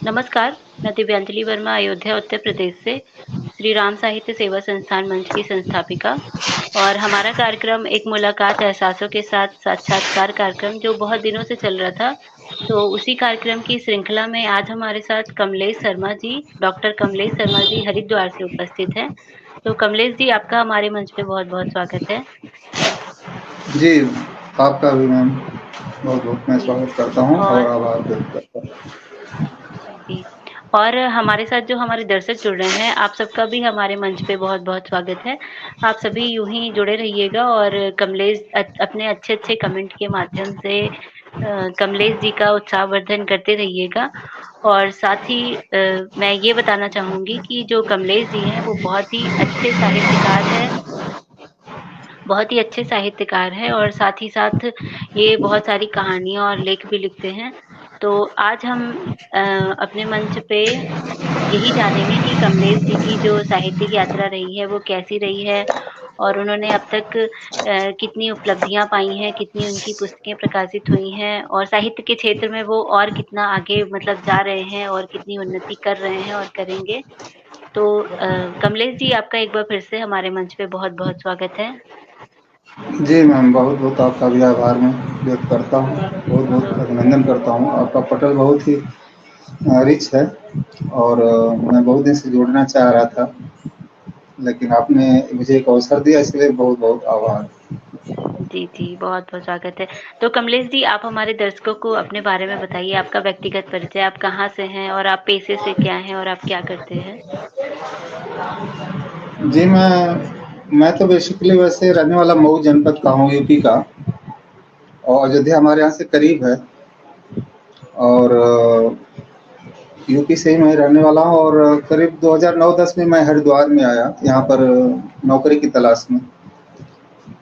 नमस्कार, मैं दिव्यांजलि वर्मा अयोध्या उत्तर प्रदेश से श्री राम साहित्य सेवा संस्थान मंच की संस्थापिका और हमारा कार्यक्रम एक मुलाकात एहसासों के साथ साक्षात्कार कार्यक्रम जो बहुत दिनों से चल रहा था। तो उसी कार्यक्रम की श्रृंखला में आज हमारे साथ कमलेश शर्मा जी, डॉक्टर कमलेश शर्मा जी हरिद्वार से उपस्थित हैं। तो कमलेश जी आपका हमारे मंच पे बहुत-बहुत स्वागत है। जी, आपका भी मैम बहुत-बहुत मैं जी स्वागत करता हूँ और और आभार व्यक्त करता हूँ। जी। और हमारे साथ जो हमारे दर्शक जुड़ रहे हैं, आप सबका भी हमारे मंच पे बहुत-बहुत स्वागत है। आप सभी यूँ ही जुड़े रहिएगा और कमलेश अपने अच्छे-अच्छे कमेंट के माध्यम से कमलेश जी का उत्साहवर्धन करते रहिएगा। और साथ ही मैं ये बताना चाहूँगी कि जो कमलेश जी हैं, वो बहुत ही अच्छे साहित्यकार हैं और साथ ही साथ ये बहुत सारी कहानियाँ और लेख भी लिखते हैं। तो आज हम अ, अपने मंच पे यही जानेंगे कि कमलेश जी की जो साहित्यिक यात्रा रही है, वो कैसी रही है और उन्होंने अब तक कितनी उपलब्धियाँ पाई हैं, कितनी उनकी पुस्तकें प्रकाशित हुई हैं और साहित्य के क्षेत्र में वो और कितना आगे मतलब जा रहे हैं और कितनी उन्नति कर रहे हैं और करेंगे। तो कमलेश जी आपका एक बार फिर से हमारे मंच पे बहुत-बहुत स्वागत है। जी मैम, बहुत-बहुत आपका भी आभार मैं व्यक्त करता हूँ, तो बहुत-बहुत अभिनंदन करता हूँ। आपका पटल बहुत ही रिच है और मैं बहुत दिन से जुड़ना चाह रहा था, लेकिन आपने मुझे एक अवसर दिया इसके लिए बहुत-बहुत आभार। जी, जी, बहुत-बहुत स्वागत है। तो कमलेश जी आप हमारे दर्शकों को अपने बारे में बताइए, आपका व्यक्तिगत परिचय, आप कहाँ से हैं और आप पेशे से क्या हैं और आप क्या करते हैं? जी, मैं तो बेसिकली वैसे रहने वाला मऊ जनपद का हूँ, यूपी का और अयोध्या हमारे यहाँ से करीब है और यूपी से ही मैं रहने वाला हूँ और करीब 2009-10 में मैं हरिद्वार में आया, यहाँ पर नौकरी की तलाश में।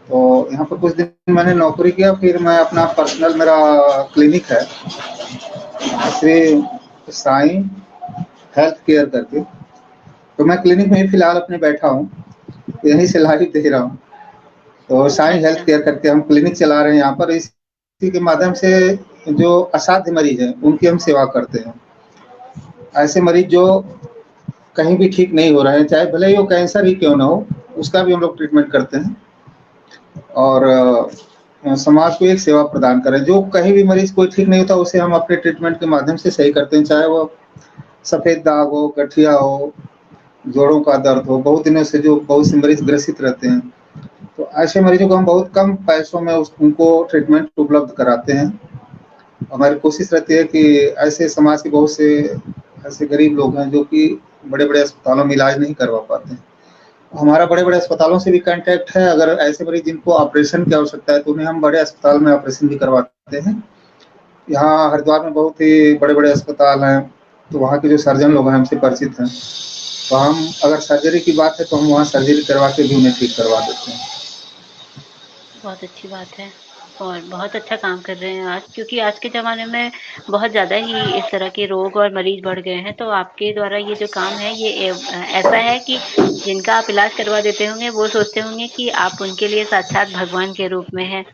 तो यहाँ पर कुछ दिन मैंने नौकरी किया, फिर मैं अपना पर्सनल मेरा क्लिनिक है, श्री साईं हेल्थ केयर करके। तो मैं क्लिनिक में ही फिलहाल अपने बैठा हूँ, यहीं से लाइव दे रहा हूँ। तो अच्छा, साईं हेल्थ अच्छा। केयर करके हम क्लिनिक चला रहे हैं यहाँ पर। इसी के माध्यम से जो असाध्य मरीज हैं, उनकी हम सेवा करते हैं। ऐसे मरीज जो कहीं भी ठीक नहीं हो रहे हैं, चाहे भले ही वो कैंसर ही क्यों ना हो, उसका भी हम लोग ट्रीटमेंट करते हैं और समाज को एक सेवा प्रदान करें। जो कहीं भी मरीज कोई ठीक नहीं होता, उसे हम अपने ट्रीटमेंट के माध्यम से सही करते हैं, चाहे वो सफ़ेद दाग हो, गठिया हो, जोड़ों का दर्द हो। बहुत दिनों से जो बहुत से मरीज ग्रसित रहते हैं, तो ऐसे मरीजों को हम बहुत कम पैसों में उनको ट्रीटमेंट उपलब्ध कराते हैं। हमारी कोशिश रहती है कि ऐसे समाज के बहुत से ऐसे गरीब लोग हैं जो कि बड़े-बड़े अस्पतालों में इलाज नहीं करवा पाते हैं। हमारा बड़े-बड़े अस्पतालों से भी कॉन्टैक्ट है, अगर ऐसे मरीज जिनको ऑपरेशन की आवश्यकता है, तो उन्हें हम बड़े अस्पताल में ऑपरेशन भी करवाते हैं। यहाँ हरिद्वार में बहुत ही बड़े-बड़े अस्पताल हैं, तो वहाँ के जो सर्जन लोग हैं हमसे परिचित हैं। तो हम अगर सर्जरी की बात है, तो हम वहाँ सर्जरी करवा के भी उन्हें ठीक करवा देते हैं। बहुत अच्छी बात है और बहुत अच्छा काम कर रहे हैं आज क्योंकि आज के ज़माने में बहुत ज़्यादा ही इस तरह के रोग और मरीज़ बढ़ गए हैं, तो आपके द्वारा ये जो काम है ये ऐसा है कि जिनका आप इलाज करवा देते होंगे, वो सोचते होंगे कि आप उनके लिए साक्षात भगवान के रूप में हैं,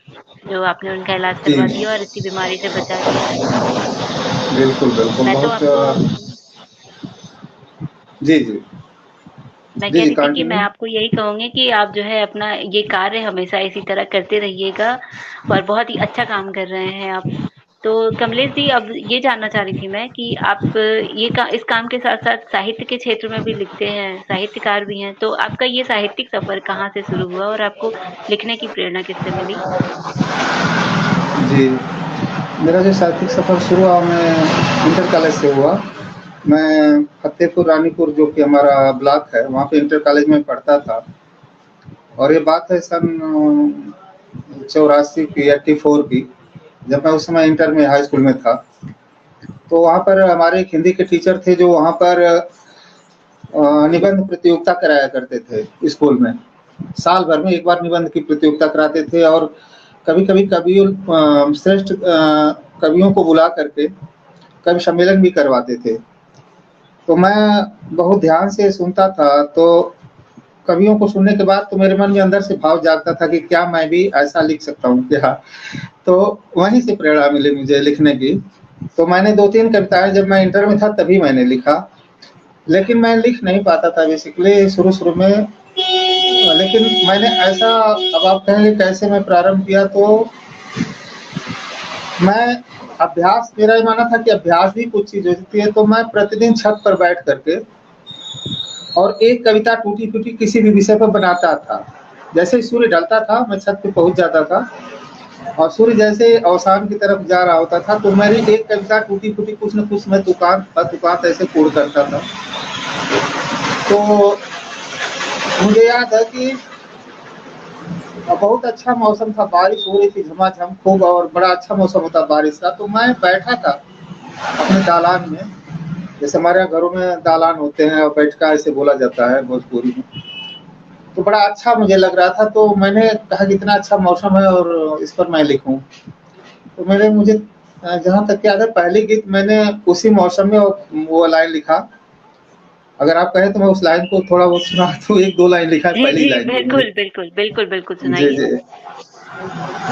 जो आपने उनका इलाज जी, करवा दिया और इसी बीमारी से बचा दिया। बिल्कुल, बिल्कुल, मैं तो बहुत आपको जी, जी। मैं जी, कह जी, रही थी कि मैं कंटिन्यू। आपको यही कहूँगी कि आप जो है अपना ये कार्य हमेशा इसी तरह करते रहिएगा और बहुत ही अच्छा काम कर रहे हैं आप। तो कमलेश जी अब ये जानना चाह रही थी मैं कि आप इस काम के साथ-साथ साहित्य के क्षेत्र में भी लिखते हैं, साहित्यकार भी हैं, तो आपका ये साहित्यिक सफ़र कहाँ से शुरू हुआ और आपको लिखने की प्रेरणा किससे मिली? जी, मेरा जो साहित्यिक सफ़र शुरू हुआ, मैं इंटर कॉलेज से हुआ। मैं फ़तेहपुर रानीपुर जो कि हमारा ब्लॉक है, वहाँ पे इंटर कॉलेज में पढ़ता था और ये बात है सन 84 की, 84 की, जब मैं उस समय इंटर में हाई स्कूल में था। तो वहाँ पर हमारे एक हिंदी के टीचर थे जो वहाँ पर निबंध प्रतियोगिता कराया करते थे स्कूल में। साल भर में एक बार निबंध की प्रतियोगिता कराते थे और कभी-कभी श्रेष्ठ कवियों को बुला करके कवि सम्मेलन भी करवाते थे। तो मैं बहुत ध्यान से सुनता था, तो कवियों को सुनने के बाद तो मेरे मन में अंदर से भाव जागता था कि क्या मैं भी ऐसा लिख सकता हूँ क्या? तो वहीं से प्रेरणा मिली मुझे लिखने की। तो मैंने 2-3 कविताएँ जब मैं इंटर में था तभी मैंने लिखा, लेकिन मैं लिख नहीं पाता था बेसिकली शुरू-शुरू में। लेकिन मैंने ऐसा, अब आप कहेंगे कैसे मैं प्रारंभ किया, तो मैं अभ्यास, मेरा ये मानना था कि अभ्यास भी कुछ चीज़ होती है, तो मैं प्रतिदिन छत पर बैठ कर के और एक कविता टूटी-फूटी किसी भी विषय पर बनाता था। जैसे ही सूर्य ढलता था, मैं छत पे पहुँच जाता था और सूर्य जैसे अवसान की तरफ जा रहा होता था, तो मेरी एक कविता टूटी-फूटी कुछ न कुछ मैं तुकांत ऐसे पूर्ण करता था। तो मुझे याद है कि बहुत अच्छा मौसम था, बारिश हो रही थी झमाझम खूब और बड़ा अच्छा मौसम होता बारिश का, तो मैं बैठा था अपने दालान में, जैसे हमारे यहाँ घरों में दालान होते हैं और बैठका ऐसे बोला जाता है भोजपुरी में। तो बड़ा अच्छा मुझे लग रहा था, तो मैंने कहा कि इतना अच्छा मौसम है और इस पर मैं लिखूँ। तो मुझे जहाँ तक याद है पहली गीत मैंने उसी मौसम में वो लाइन लिखा। अगर आप कहें तो मैं उस लाइन को थोड़ा बहुत सुना दूँ, 1-2 लाइन लिखा है जी, पहली जी, लाइन जो मुझे। बिल्कुल, बिल्कुल, बिल्कुल, बिल्कुल जी, सुनाइए। जी।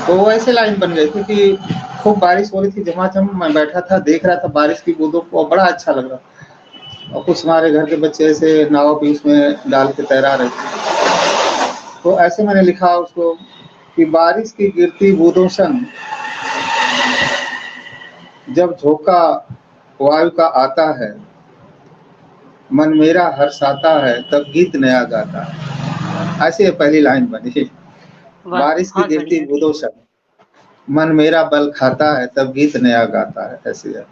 तो वो ऐसे लाइन बन गई थी कि खूब बारिश हो रही थी झमाझम, मैं बैठा था, देख रहा था बारिश की बूंदों को और बड़ा अच्छा लग रहा। और कुछ हमारे घर के बच्चे ऐसे नाव भी उसमें डाल के तैरा रहे थे। तो ऐसे मैंने लिखा उसको कि बारिश की गिरती बूंदों संग जब झोंका वायु का आता है, मन मेरा हर्षाता है तब गीत नया गाता है। ऐसे ये पहली लाइन बनी। वाह! बारिश की बहुत गिरती बढ़िया थी। बूंदों संग मन मेरा बल खाता है तब गीत नया गाता है, ऐसे है।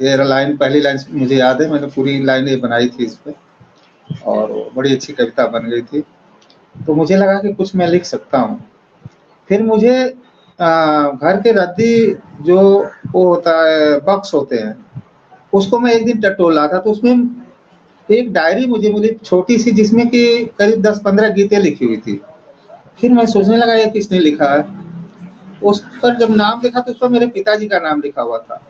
ये लाइन पहली लाइन मुझे याद है, मैंने पूरी लाइन ये बनाई थी इस पे और बड़ी अच्छी कविता बन गई थी। तो मुझे लगा कि कुछ मैं लिख सकता हूँ। फिर मुझे घर के रद्दी जो वो होता है बॉक्स होते हैं, उसको मैं एक दिन टटोल रहा था, तो उसमें एक डायरी मुझे मिली छोटी-सी, जिसमें कि करीब 10-15 गीतें लिखी हुई थी। फिर मैं सोचने लगा ये किसने लिखा है? उस पर जब नाम लिखा तो उस पर मेरे पिताजी का नाम लिखा हुआ था।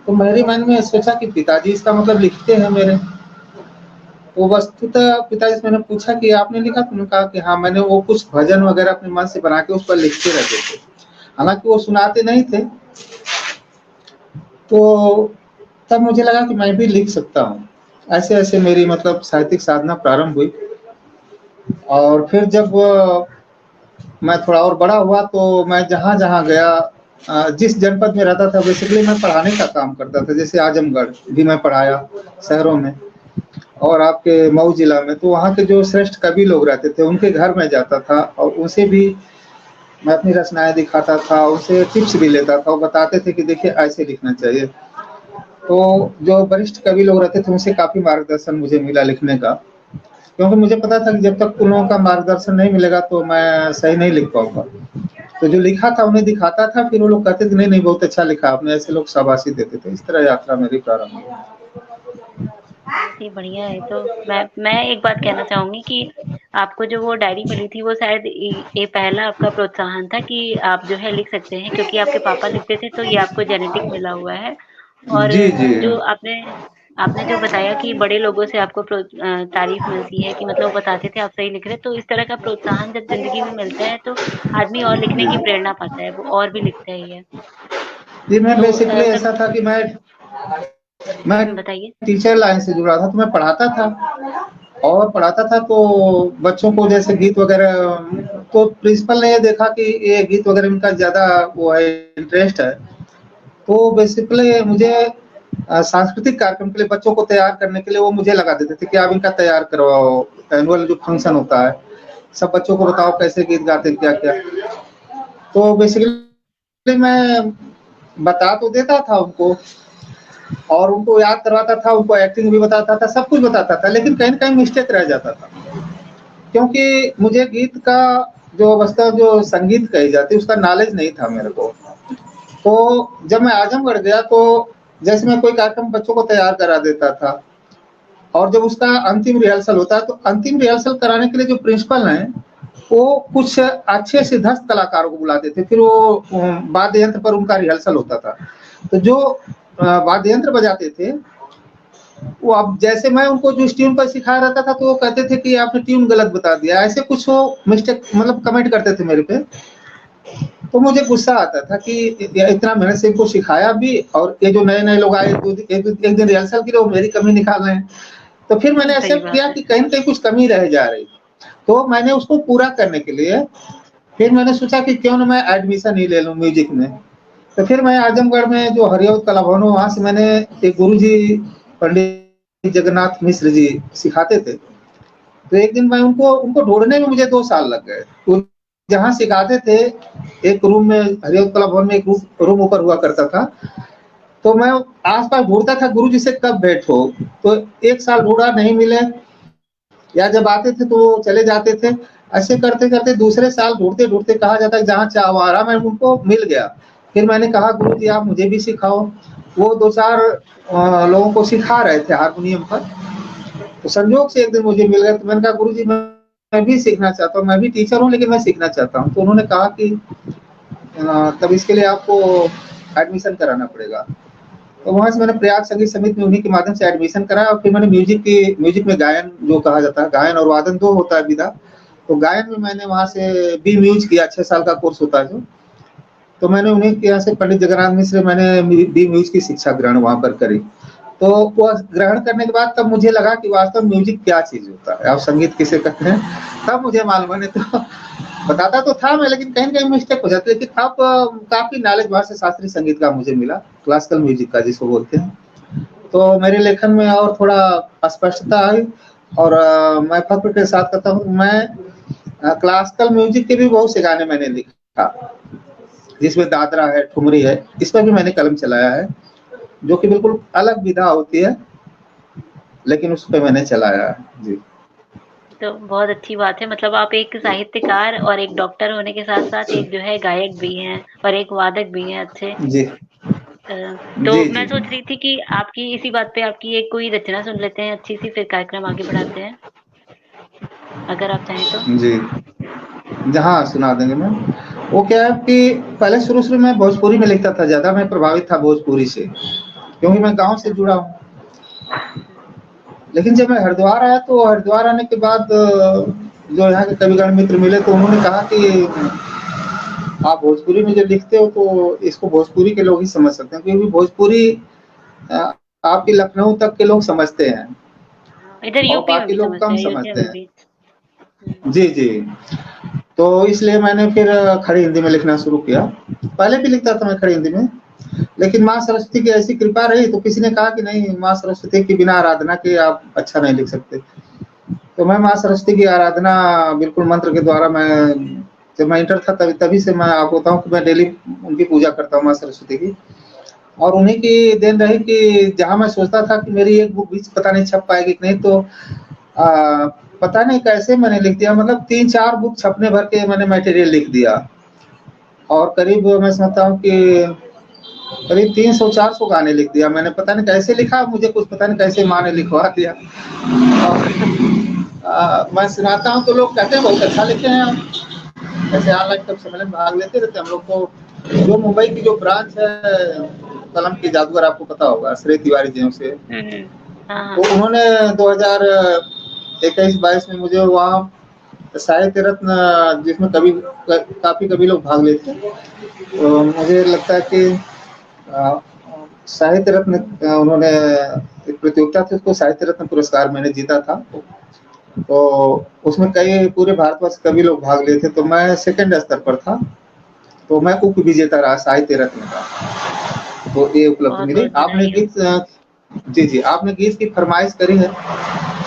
तो मेरे मन में सोचा कि पिताजी इसका मतलब लिखते हैं मेरे। तो वस्तुतः पिताजी से मैंने पूछा कि आपने लिखा? तो उन्होंने कहा कि हाँ, मैंने वो कुछ भजन वगैरह अपने मन से बना के उस पर लिखते रहते थे। हालाँकि वो सुनाते नहीं थे। तो तब मुझे लगा कि मैं भी लिख सकता हूँ। ऐसे-ऐसे मेरी मतलब साहित्यिक साधना प्रारंभ हुई और फिर जब मैं थोड़ा और बड़ा हुआ तो मैं जहाँ-जहाँ गया, जिस जनपद में रहता था बेसिकली मैं पढ़ाने का काम करता था। जैसे आजमगढ़ भी मैं पढ़ाया शहरों में और आपके मऊ जिला में, तो वहाँ के जो श्रेष्ठ कवि लोग रहते थे उनके घर में जाता था और उनसे भी मैं अपनी रचनाएँ दिखाता था, उनसे टिप्स भी लेता था। वो बताते थे कि देखिए ऐसे लिखना चाहिए। तो जो वरिष्ठ कवि लोग रहते थे उनसे काफ़ी मार्गदर्शन मुझे मिला लिखने का, क्योंकि मुझे पता था कि जब तक उन लोगों का मार्गदर्शन नहीं मिलेगा तो मैं सही नहीं लिख पाऊँगा। तो जो लिखा था उन्हें दिखाता था, फिर वो लोग कहते थे नहीं-नहीं बहुत अच्छा लिखा आपने, ऐसे लोग शाबाशी देते थे। इस तरह यात्रा मेरी प्रारंभ हुई। बहुत ही बढ़िया है। तो मैं एक बात कहना चाहूँगी कि आपको जो वो डायरी मिली थी वो शायद ये पहला आपका प्रोत्साहन था कि आप जो है लिख सकते हैं, क्योंकि आपके पापा लिखते थे तो ये आपको जेनेटिक मिला हुआ है। और जी, जी। जो आपने आपने जो बताया कि बड़े लोगों से आपको तारीफ़ मिलती है कि मतलब वो बताते थे आप सही लिख रहे हैं, तो इस तरह का प्रोत्साहन जब ज़िंदगी में मिलता है तो आदमी और लिखने की जी। प्रेरणा पाता है, वो और भी लिखता ही है। जी, मैं तो बेसिकली सब ऐसा था कि मैं बताइए? टीचर लाइन से जुड़ा था, तो मैं पढ़ाता था और पढ़ाता था तो बच्चों को जैसे गीत वगैरह, तो प्रिंसिपल ने ये देखा कि ये गीत वगैरह में इनका ज़्यादा वो है, इंटरेस्ट है। तो बेसिकली मुझे सांस्कृतिक कार्यक्रम के लिए बच्चों को तैयार करने के लिए वो मुझे लगा देते थे कि आप इनका तैयार करवाओ, एनुअल जो फंक्शन होता है, सब बच्चों को बताओ कैसे गीत गाते हैं, क्या-क्या। तो बेसिकली मैं बता तो देता था उनको और उनको याद करवाता था, उनको एक्टिंग भी बताता था, सब कुछ बताता था, लेकिन कहीं न कहीं मिस्टेक रह जाता था। क्योंकि मुझे गीत का जो अवस्था जो संगीत कही जाती है उसका नॉलेज नहीं था मेरे को। तो जब मैं आजमगढ़ गया तो जैसे मैं कोई कार्यक्रम बच्चों को तैयार करा देता था और जब उसका अंतिम रिहर्सल होता है तो अंतिम रिहर्सल कराने के लिए जो प्रिंसिपल हैं, वो कुछ अच्छे सिद्धहस्त कलाकारों को बुलाते थे। फिर वो वाद्य यंत्र पर उनका रिहर्सल होता था। तो जो वाद्य यंत्र बजाते थे, वो अब जैसे मैं उनको जिस ट्यून पर सिखा रहता था तो वो कहते थे कि आपने ट्यून गलत बता दिया। ऐसे कुछ वो मिस्टेक मतलब कमेंट करते थे मेरे पे। तो मुझे गुस्सा आता था कि इतना मेहनत से इनको सिखाया भी, और ये जो नए-नए लोग आए एक दिन रिहर्सल की, वो मेरी कमी निकाल रहे हैं। तो फिर मैंने सही एक्सेप्ट बात किया है। कि कहीं न कहीं कुछ कमी रह जा रही। तो मैंने उसको पूरा करने के लिए फिर मैंने सोचा कि क्यों ना मैं एडमिशन ही ले लूँ म्यूज़िक में। तो फिर मैं आजमगढ़ में जो हरिओम कला भवन, वहाँ से मैंने एक गुरुजी पंडित जगन्नाथ मिश्र जी सिखाते थे। तो एक दिन मैं उनको उनको ढूँढने में मुझे 2 साल लग गए। वो जहाँ सिखाते थे, एक रूम में हरिओम कला भवन में एक रूम ऊपर हुआ करता था। तो मैं आस-पास ढूँढता था गुरुजी से कब भेंट हो। तो 1 साल ढूँढा, नहीं मिले, या जब आते थे तो वो चले जाते थे। ऐसे करते-करते दूसरे साल ढूँढते-ढूँढते कहा जाता है जहाँ चाहवारा में उनको मिल गया। फिर मैंने कहा गुरुजी आप मुझे भी सिखाओ। वो 2-4 लोगों को सिखा रहे थे हारमोनियम पर। तो संयोग से एक दिन मुझे मिल गया, तो मैंने कहा गुरुजी मैं भी सीखना चाहता हूँ, मैं भी टीचर हूँ लेकिन मैं सीखना चाहता हूँ। तो उन्होंने कहा कि तब इसके लिए आपको एडमिशन कराना पड़ेगा। तो वहाँ से मैंने प्रयाग संगीत समिति में उन्हीं के माध्यम से एडमिशन कराया, और फिर मैंने म्यूजिक में गायन जो कहा जाता है, गायन और वादन 2 होता है विधा। तो गायन में मैंने वहाँ से बी म्यूज किया, 6 साल का कोर्स होता है जो। तो मैंने उन्हीं के यहाँ से पंडित जगन्नाथ मिश्र, मैंने बी म्यूज की शिक्षा ग्रहण वहाँ पर करी। तो वह ग्रहण करने के बाद तब मुझे लगा कि वास्तव में म्यूजिक क्या चीज़ होता है, और संगीत किसे कहते हैं, तब मुझे मालूम है। नहीं तो बताता तो था मैं, लेकिन कहीं न कहीं मिस्टेक हो जाती है। लेकिन अब काफ़ी नॉलेज वहाँ से शास्त्रीय संगीत का मुझे मिला, क्लासिकल म्यूजिक का जिसको बोलते हैं। तो मेरे लेखन में और थोड़ा स्पष्टता आई, और मैं फक्र के साथ कहता हूँ, मैं क्लासिकल म्यूजिक के भी बहुत से गाने मैंने लिखा, जिसमें दादरा है, ठुमरी है, इस पर भी मैंने कलम चलाया है, जो कि बिल्कुल अलग विधा होती है, लेकिन उस पे मैंने चलाया है। जी। तो बहुत अच्छी बात है, मतलब आप एक साहित्यकार और एक डॉक्टर होने के साथ-साथ एक जो है गायक भी हैं और एक वादक भी हैं अच्छे। जी। अ, तो जी, मैं जी। सोच रही थी कि आपकी इसी बात पे आपकी एक कोई रचना सुन लेते हैं अच्छी-सी, फिर कार्यक्रम आगे बढ़ाते हैं, अगर आप चाहें तो? जी। जहाँ सुना देंगे मैम। वो क्या है कि पहले शुरू-शुरू में भोजपुरी में लिखता था, ज़्यादा मैं प्रभावित था भोजपुरी से, क्योंकि मैं गाँव से अच्छा। जुड़ा हूँ। लेकिन जब मैं हरिद्वार आया, तो हरिद्वार आने के बाद जो यहाँ के कविगण मित्र मिले, तो उन्होंने कहा कि आप भोजपुरी में जो लिखते हो, तो इसको भोजपुरी के लोग ही समझ सकते हैं, क्योंकि भोजपुरी अ, आपके लखनऊ तक के लोग समझते हैं, हाँ, इधर और यूपी में बाकी भी लोग समझते कम हैं, यूपी समझते में हैं। भी। हुँ। जी, जी। तो इसलिए मैंने फिर खड़ी हिंदी में लिखना शुरू किया। पहले भी लिखता था मैं खड़ी हिंदी में, लेकिन माँ सरस्वती की ऐसी कृपा रही, तो किसी ने कहा कि नहीं, माँ सरस्वती की बिना आराधना के आप अच्छा नहीं लिख सकते। तो मैं माँ सरस्वती की आराधना बिल्कुल मंत्र के द्वारा, मैं जब मैं इंटर था तभी तभी से मैं आपको बताऊँ कि मैं डेली उनकी पूजा करता हूँ, माँ सरस्वती की। और उन्हीं की देन रही कि जहाँ मैं सोचता था कि मेरी एक बुक भी पता नहीं छप पाएगी कि नहीं, तो पता नहीं कैसे मैंने लिख दिया, मतलब 3-4 बुक छपने भर के मैंने मटेरियल लिख दिया, और करीब मैं समझता हूँ कि करीब 300-400 गाने लिख दिया मैंने। पता नहीं कैसे लिखा, मुझे कुछ पता नहीं कैसे माँ ने लिखवा दिया। और मैं सुनाता हूँ तो लोग कहते हैं बहुत अच्छा लिखे हैं आप। ऐसे ऑनलाइन सब सम्मेलन में भाग लेते रहते हम लोग को। जो मुंबई की जो ब्रांच है कलम की जादूगर, आपको पता होगा, श्री तिवारी जी से, हुँ, हुँ। हाँ, तो हाँ। उन्होंने 2021-22 में मुझे वहाँ साहित्य रत्न, जिसमें कवि काफ़ी कवि लोग भाग लेते हैं, तो मुझे लगता है कि अ, साहित्य रत्न उन्होंने एक प्रतियोगिता थी, उसको साहित्य रत्न पुरस्कार मैंने जीता था। तो उसमें कई पूरे भारतवर्ष के कवि लोग भाग लिए थे, तो मैं सेकंड स्तर पर था, तो मैं उप विजेता रहा साहित्य रत्न का। तो ये उपलब्धि मिली। बहुत-बहुत आपने बधाई हो। गीत जी, जी, आपने गीत की फरमाइश करी है,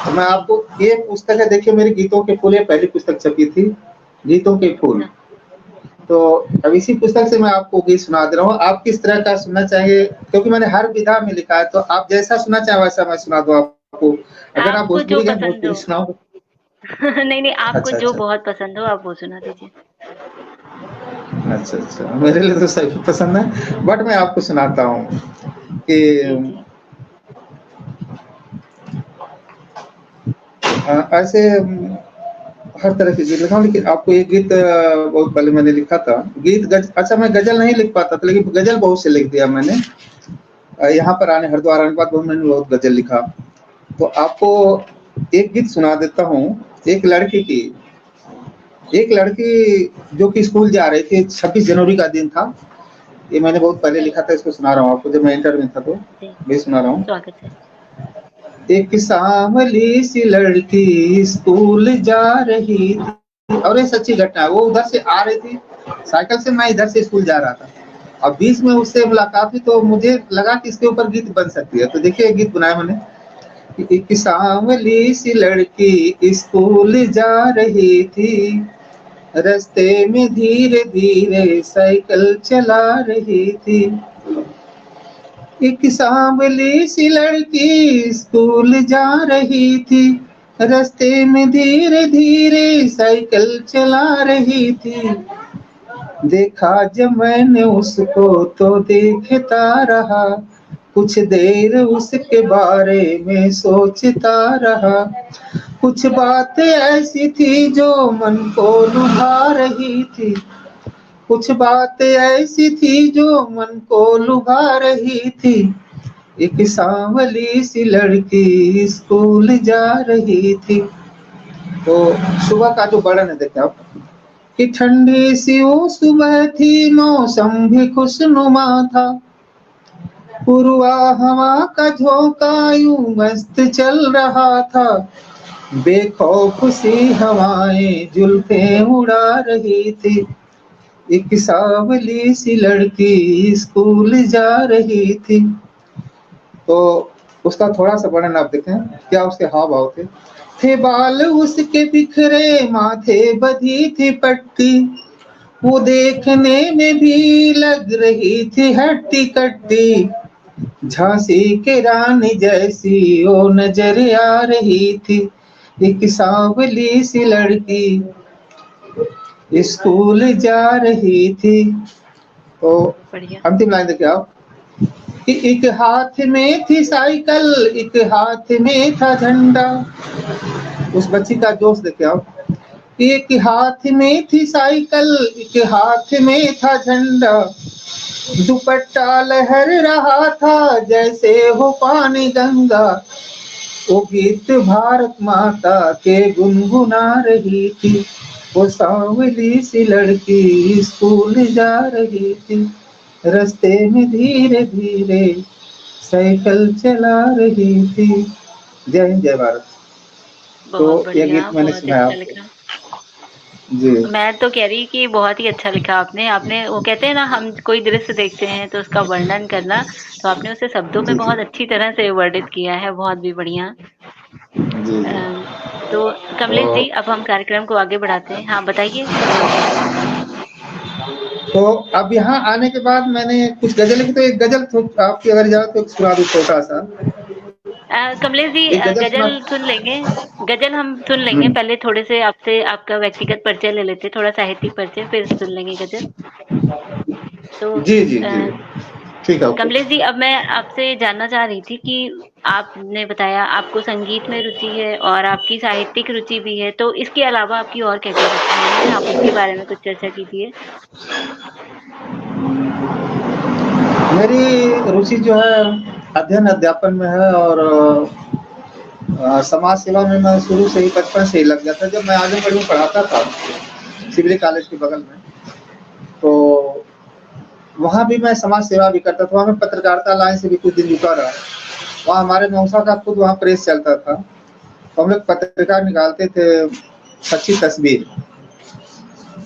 तो मैं आपको, ये पुस्तक है, देखिए मेरी गीतों के फूल, ये पहली पुस्तक छपी थी, गीतों के फूल। अच्छा। तो अब इसी पुस्तक से मैं आपको गीत सुना दे रहा हूँ। आप किस तरह का सुनना चाहेंगे? क्योंकि मैंने हर विधा में लिखा है, तो आप जैसा सुनना चाहें वैसा मैं सुना दूँ आपको। अगर आप आपको जो भोजपुरी गाएँ, पसंद भोजपुरी हो। सुनाऊँ? नहीं, नहीं, आपको अच्छा, जो अच्छा। बहुत पसंद हो, आप वो सुना दीजिए। अच्छा, अच्छा। मेरे लिए तो सभी पसंद है, बट मैं आपको सुनाता हूँ कि जी, जी। ऐसे हर तरह के गीत लिखा हूँ, लेकिन आपको एक गीत बहुत पहले मैंने लिखा था। गीत अच्छा, मैं गज़ल नहीं लिख पाता था, लेकिन गज़ल बहुत से लिख दिया मैंने। यहाँ पर हरिद्वार आने के बाद मैंने बहुत गज़ल लिखा। तो आपको एक गीत सुना देता हूँ, एक लड़की की। एक लड़की जो कि स्कूल जा रही थी, 26 जनवरी का दिन था। ये मैंने बहुत पहले जी, लिखा था, इसको सुना रहा हूँ आपको, जब मैं इंटर में था तो जी, भी सुना रहा हूँ। स्वागत है। एक सांवली सी लड़की स्कूल जा रही थी, और ये सच्ची घटना है। वो उधर से आ रही थी साइकिल से, मैं इधर से स्कूल जा रहा था। अब बीच में उससे मुलाकात हुई तो मुझे लगा कि इसके ऊपर गीत बन सकती है, तो देखिए गीत बनाया मैंने। एक सांवली सी लड़की स्कूल जा रही थी, रास्ते में धीरे धीरे साइकिल चला रही थी। एक सांवली सी लड़की स्कूल जा रही थी, रास्ते में धीरे धीरे साइकिल चला रही थी। देखा जब मैंने उसको तो देखता रहा, कुछ देर उसके बारे में सोचता रहा। कुछ बातें ऐसी थी जो मन को लुभा रही थी, कुछ बातें ऐसी थी जो मन को लुभा रही थी। एक सांवली सी लड़की स्कूल जा रही थी। तो सुबह का जो वर्णन है देखते आप, कि ठंडी सी वो सुबह थी, मौसम भी खुशनुमा था। पूर्वा हवा का झोंका यूं मस्त चल रहा था। बेखौफ सी हवाएं जुल्फें उड़ा रही थी। एक सांवली सी लड़की स्कूल जा रही थी। तो उसका थोड़ा सा वर्णन आप देखें, क्या उसके हाव भाव थे बाल उसके बिखरे, माथे बधी थी पट्टी, वो देखने में भी लग रही थी हट्टी कट्टी। झांसी के रानी जैसी वो नजर आ रही थी। एक सांवली सी लड़की स्कूल जा रही थी। तो बढ़िया। अंतिम लाइन देखिए आप, कि एक हाथ में थी साइकिल, एक हाथ में था झंडा। उस बच्ची का जोश देखिए आप, एक हाथ में थी साइकिल, एक हाथ में था झंडा। दुपट्टा लहर रहा था जैसे हो पानी गंगा। वो गीत भारत माता के गुनगुना रही थी। वो सांवली सी लड़की स्कूल जा रही थी, रास्ते में धीरे धीरे साइकिल चला रही थी। जय हिंद, जय भारत। तो बहुत यह बढ़िया, गीत मैंने बहुत सुनाया अच्छा आपको। लिखा। जी मैं तो कह रही कि बहुत ही अच्छा लिखा आपने। आपने वो कहते हैं ना, हम कोई दृश्य देखते हैं तो उसका वर्णन करना, तो आपने उसे शब्दों में जी जी बहुत अच्छी तरह से वर्णित किया है, बहुत भी बढ़िया। जी अ, जी। तो तो कमलेश जी, अब हम कार्यक्रम को आगे बढ़ाते हैं। हाँ, बताइए कमलेश जी। तो अब यहाँ आने के बाद मैंने कुछ गजल लिखी, तो एक गजल आपकी अगर इजाजत तो एक सुना दूं छोटा सा। कमलेश जी, एक गजल सुना। गजल सुन लेंगे। गजल हम सुन लेंगे, हम्म, पहले थोड़े से आपसे आपका व्यक्तिगत परिचय ले लेते हैं, थोड़ा साहित्यिक परिचय, फिर सुन लेंगे गजल। तो जी जी अ, जी, ठीक है, ओके। कमलेश जी, अब मैं आपसे जानना चाह रही थी कि आपने बताया आपको संगीत में रुचि है और आपकी साहित्यिक रुचि भी है, तो इसके अलावा आपकी और क्या-क्या रुचियाँ हैं? आप उसके बारे में कुछ चर्चा कीजिए। मेरी रुचि जो है अध्ययन अध्यापन में है, और समाज सेवा में मैं शुरू से ही बचपन से ही लग गया था। जब मैं आजमगढ़ में पढ़ाता था, सिविल कॉलेज के बगल में, तो वहाँ भी मैं समाज सेवा भी करता था। वहाँ मैं पत्रकारिता लाइन से भी कुछ दिन जुटा रहा। वहाँ हमारे मौसा का खुद वहाँ प्रेस चलता था, तो हम लोग पत्रिका निकालते थे, सच्ची तस्वीर।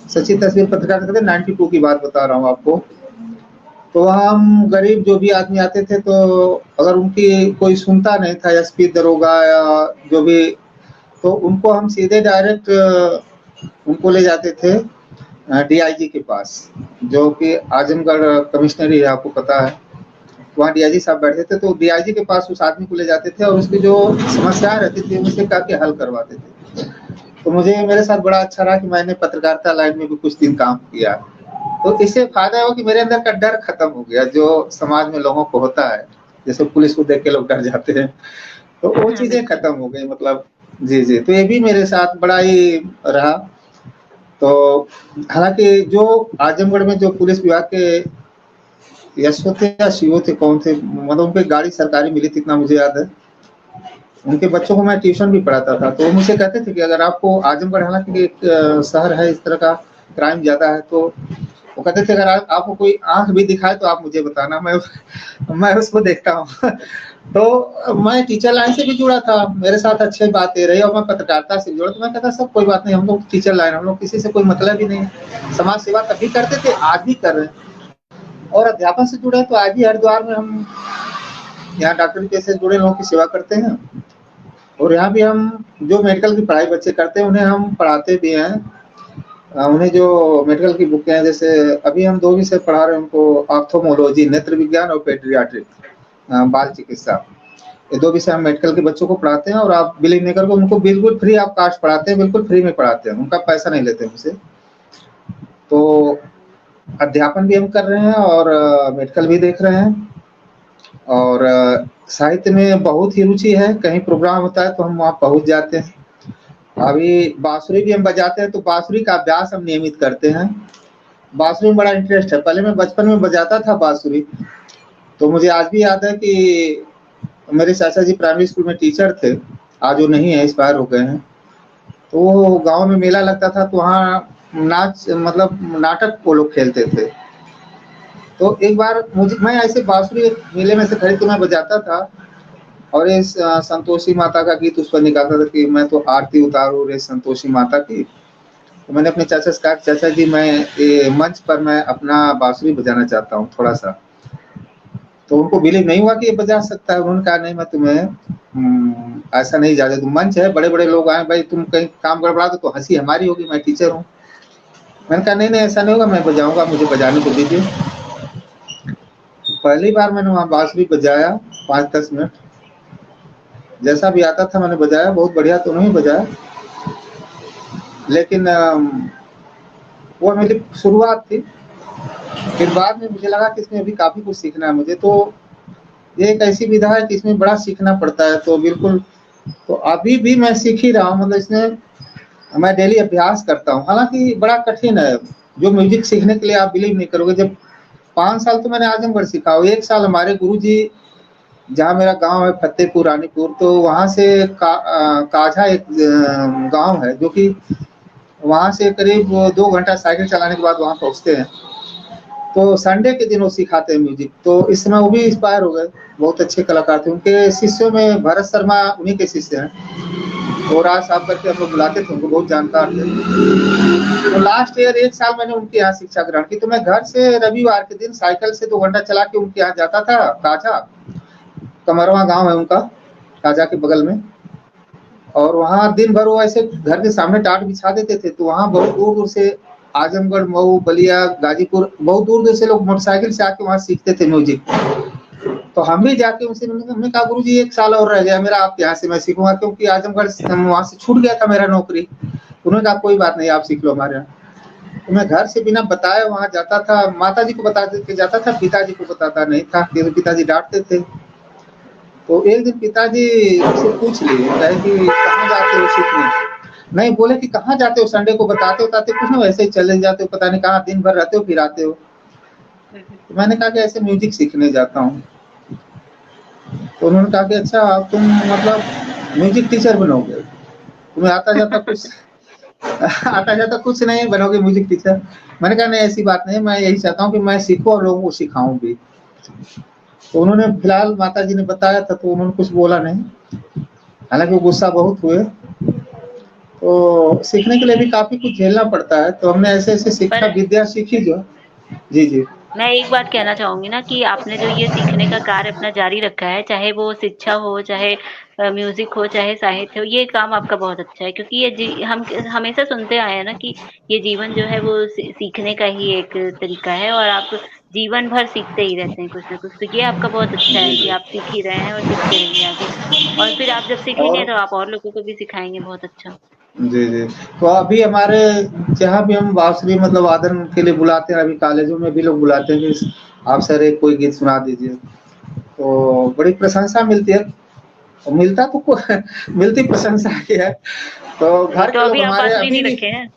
सच्ची तस्वीर पत्रकार करते, 92 की बात बता रहा हूँ आपको। तो वहाँ हम गरीब जो भी आदमी आते थे, तो अगर उनकी कोई सुनता नहीं था, एसपी दरोगा या जो भी, तो उनको हम सीधे डायरेक्ट उनको ले जाते थे डीआईजी के पास, जो कि आजमगढ़ कमिश्नरी है, आपको पता है। वहाँ डीआईजी साहब बैठे थे, तो डीआईजी के पास उस आदमी को ले जाते थे, और उसकी जो समस्याएं रहती थी उनसे करके हल करवाते थे। तो मुझे मेरे साथ बड़ा अच्छा रहा कि मैंने पत्रकारिता लाइन में भी कुछ दिन काम किया। तो इससे फायदा हुआ कि मेरे अंदर का डर खत्म हो गया, जो समाज में लोगों को होता है, जैसे पुलिस को देख के लोग डर जाते हैं, तो वो चीजें बिल्कुल। खत्म हो गई, मतलब। जी जी, तो ये भी मेरे साथ बड़ा ही रहा। तो हालांकि जो आजमगढ़ में जो पुलिस विभाग के एसओ थे या सीओ थे, कौन थे, मतलब उनको एक गाड़ी सरकारी मिली थी, इतना मुझे याद है। उनके बच्चों को मैं ट्यूशन भी पढ़ाता था, तो वो मुझसे कहते थे कि अगर आपको आजमगढ़ हालाँकि एक शहर है, इस तरह का क्राइम ज़्यादा है, तो वो कहते थे अगर आपको कोई आँख भी दिखाए तो आप मुझे बताना, मैं उसको देखता हूँ। तो मैं टीचर लाइन से भी जुड़ा था, मेरे साथ अच्छी बातें रही और मैं पत्रकारिता से जुड़ा, तो मैं कहता सब कोई बात नहीं, हम लोग टीचर लाइन, हम लोग किसी से कोई मतलब ही नहीं है। समाज सेवा तभी करते थे, आज भी कर रहे हैं और अध्यापन से जुड़े तो आज भी हरिद्वार में हम यहाँ डॉक्टरी पेशे से जुड़े लोगों की सेवा करते हैं और यहाँ भी हम जो मेडिकल की पढ़ाई बच्चे करते हैं उन्हें हम पढ़ाते भी हैं। उन्हें जो मेडिकल की बुकें हैं, जैसे अभी हम 2 विषय पढ़ा रहे हैं उनको, ऑप्थोमोलॉजी नेत्र विज्ञान और पेडियाट्रिक बाल चिकित्सा, ये 2 विषय हम मेडिकल के बच्चों को पढ़ाते हैं और आप बिलीव नहीं करोगे, उनको बिल्कुल फ्री ऑफ कॉस्ट पढ़ाते हैं, बिल्कुल फ्री में पढ़ाते हैं, उनका पैसा नहीं लेते हमसे। तो अध्यापन भी हम कर रहे हैं और मेडिकल भी देख रहे हैं और साहित्य में बहुत ही रुचि है, कहीं प्रोग्राम होता है तो हम वहाँ पहुँच जाते हैं। अभी बांसुरी भी हम बजाते हैं, तो बांसुरी का अभ्यास हम नियमित करते हैं। बांसुरी में बड़ा इंटरेस्ट है, पहले मैं बचपन में बजाता था बांसुरी, तो मुझे आज भी याद है कि मेरे चाचा जी प्राइमरी स्कूल में टीचर थे, आज वो नहीं है, एक्सपायर हो गए हैं। तो वो गाँव में मेला लगता था तो वहाँ नाच मतलब नाटक वो लोग खेलते थे। तो एक बार मैं ऐसे बांसुरी मेले में से खरीद के मैं बजाता था और इस संतोषी माता का गीत उस पर निकालता था कि मैं तो आरती उतारू रे संतोषी माता की। तो मैंने अपने चाचा से कहा, चाचा जी मैं ये मंच पर मैं अपना बांसुरी बजाना चाहता हूँ थोड़ा सा। तो उनको बिलीव नहीं हुआ कि ये बजा सकता है। उन्होंने कहा नहीं, मैं तुम्हें ऐसा नहीं जाने दूं, मंच है, बड़े बड़े लोग आए, भाई तुम कहीं काम गड़बड़ा दो तो हंसी हमारी होगी, मैं टीचर हूँ। मैंने कहा नहीं नहीं ऐसा नहीं होगा, मैं बजाऊंगा, मुझे बजाने को दीजिए। पहली बार मैंने वहाँ बांसुरी बजाया 5-10 मिनट, जैसा भी आता था मैंने बजाया, बहुत बढ़िया तो नहीं बजाया, लेकिन वो मेरी शुरुआत थी। फिर बाद में मुझे लगा कि इसमें अभी काफी कुछ सीखना है मुझे, तो ये एक ऐसी विधा है कि इसमें बड़ा सीखना पड़ता है। तो बिल्कुल, तो अभी भी मैं सीख ही रहा हूँ, मतलब इसमें मैं डेली अभ्यास करता हूँ, हालांकि बड़ा कठिन है। जो म्यूजिक सीखने के लिए आप बिलीव नहीं करोगे, जब 5 साल तो मैंने आजमगढ़ सीखा, 1 साल हमारे गुरुजी, जहाँ मेरा गांव है फतेहपुर रानीपुर, तो वहाँ से काझा एक गांव है, जो कि वहाँ से करीब 2 घंटा साइकिल चलाने के बाद वहाँ पहुँचते हैं। तो संडे के दिन वो सिखाते हैं म्यूजिक। तो इस समय वो भी इंस्पायर हो गए, बहुत अच्छे कलाकार थे। उनके शिष्यों में भरत शर्मा उन्हीं के शिष्य हैं और राज साहब करके हम लोग बुलाते थे, उनको बहुत जानकार थे। तो लास्ट ईयर 1 साल मैंने उनके यहाँ शिक्षा ग्रहण की। तो मैं घर से रविवार के दिन साइकिल से 2 घंटा चला के उनके यहाँ जाता था, काजा कमरवा गांव है उनका, काजा के बगल में। और वहाँ दिन भर वो ऐसे घर के सामने टाट बिछा देते थे, तो वहाँ बहुत दूर दूर से आजमगढ़, मऊ, बलिया, गाजीपुर, बहुत दूर दूर से लोग मोटरसाइकिल से आके वहाँ सीखते थे म्यूजिक। तो हम भी जाके उनसे हमने कहा गुरुजी 1 साल और रह गया मेरा, आप यहाँ से मैं सीखूंगा, क्योंकि आजमगढ़ वहाँ से छूट गया था मेरा नौकरी। उन्होंने कहा कोई बात नहीं, आप सीख लो हमारे यहाँ। तो मैं घर से बिना बताए वहाँ जाता था, माता जी को बता के जाता था, पिताजी को बताता नहीं था, क्योंकि पिताजी डांटते थे। तो एक दिन पिताजी से पूछ लिए, कहे कि कहाँ जाते हो सीखने? नहीं, बोले कि कहाँ जाते हो, संडे को बताते बताते कुछ ना, वैसे ही चले जाते हो, पता नहीं कहाँ दिन भर रहते हो फिर आते हो। तो मैंने कहा कि ऐसे म्यूजिक सीखने जाता हूँ। तो उन्होंने कहा कि अच्छा तुम मतलब म्यूजिक टीचर बनोगे, तुम्हें आता जाता कुछ आता जाता कुछ नहीं, बनोगे म्यूजिक टीचर? मैंने कहा नहीं ऐसी बात नहीं, मैं यही चाहता हूँ कि मैं सीखूं और लोगों को सिखाऊं भी। तो उन्होंने फिलहाल माता जी ने बताया था तो उन्होंने कुछ बोला नहीं, हालांकि वो गुस्सा बहुत हुए। तो सीखने के लिए भी काफी कुछ झेलना पड़ता है, तो हमने ऐसे ऐसे शिक्षा पर विद्या सीखी जो। जी जी। मैं एक बात कहना चाहूंगी ना कि आपने जो ये सीखने का कार्य अपना जारी रखा है, चाहे वो शिक्षा हो, चाहे म्यूजिक हो, चाहे साहित्य हो, ये काम आपका बहुत अच्छा है। क्योंकि हम हमेशा सुनते आए हैं ना कि ये जीवन जो है वो सीखने का ही एक तरीका है और आप जीवन भर सीखते ही रहते हैं कुछ ना कुछ। तो ये आपका बहुत अच्छा है कि आप सीख ही रहे हैं और सीखते रहिए आगे। और फिर आप जब सीखेंगे और तो आप और लोगों को भी सिखाएंगे, बहुत अच्छा। जी जी। तो अभी हमारे जहाँ भी हम बांसुरी मतलब वादन के लिए बुलाते हैं, अभी कॉलेजों में भी लोग बुलाते हैं कि आप सर एक कोई गीत सुना दीजिए, तो बड़ी प्रशंसा मिलती है। और मिलता तो मिलती प्रशंसा ही है। तो नहीं घर तो के लोग अभी आप हमारे बांसुरी अभी नहीं भी रखे हैं?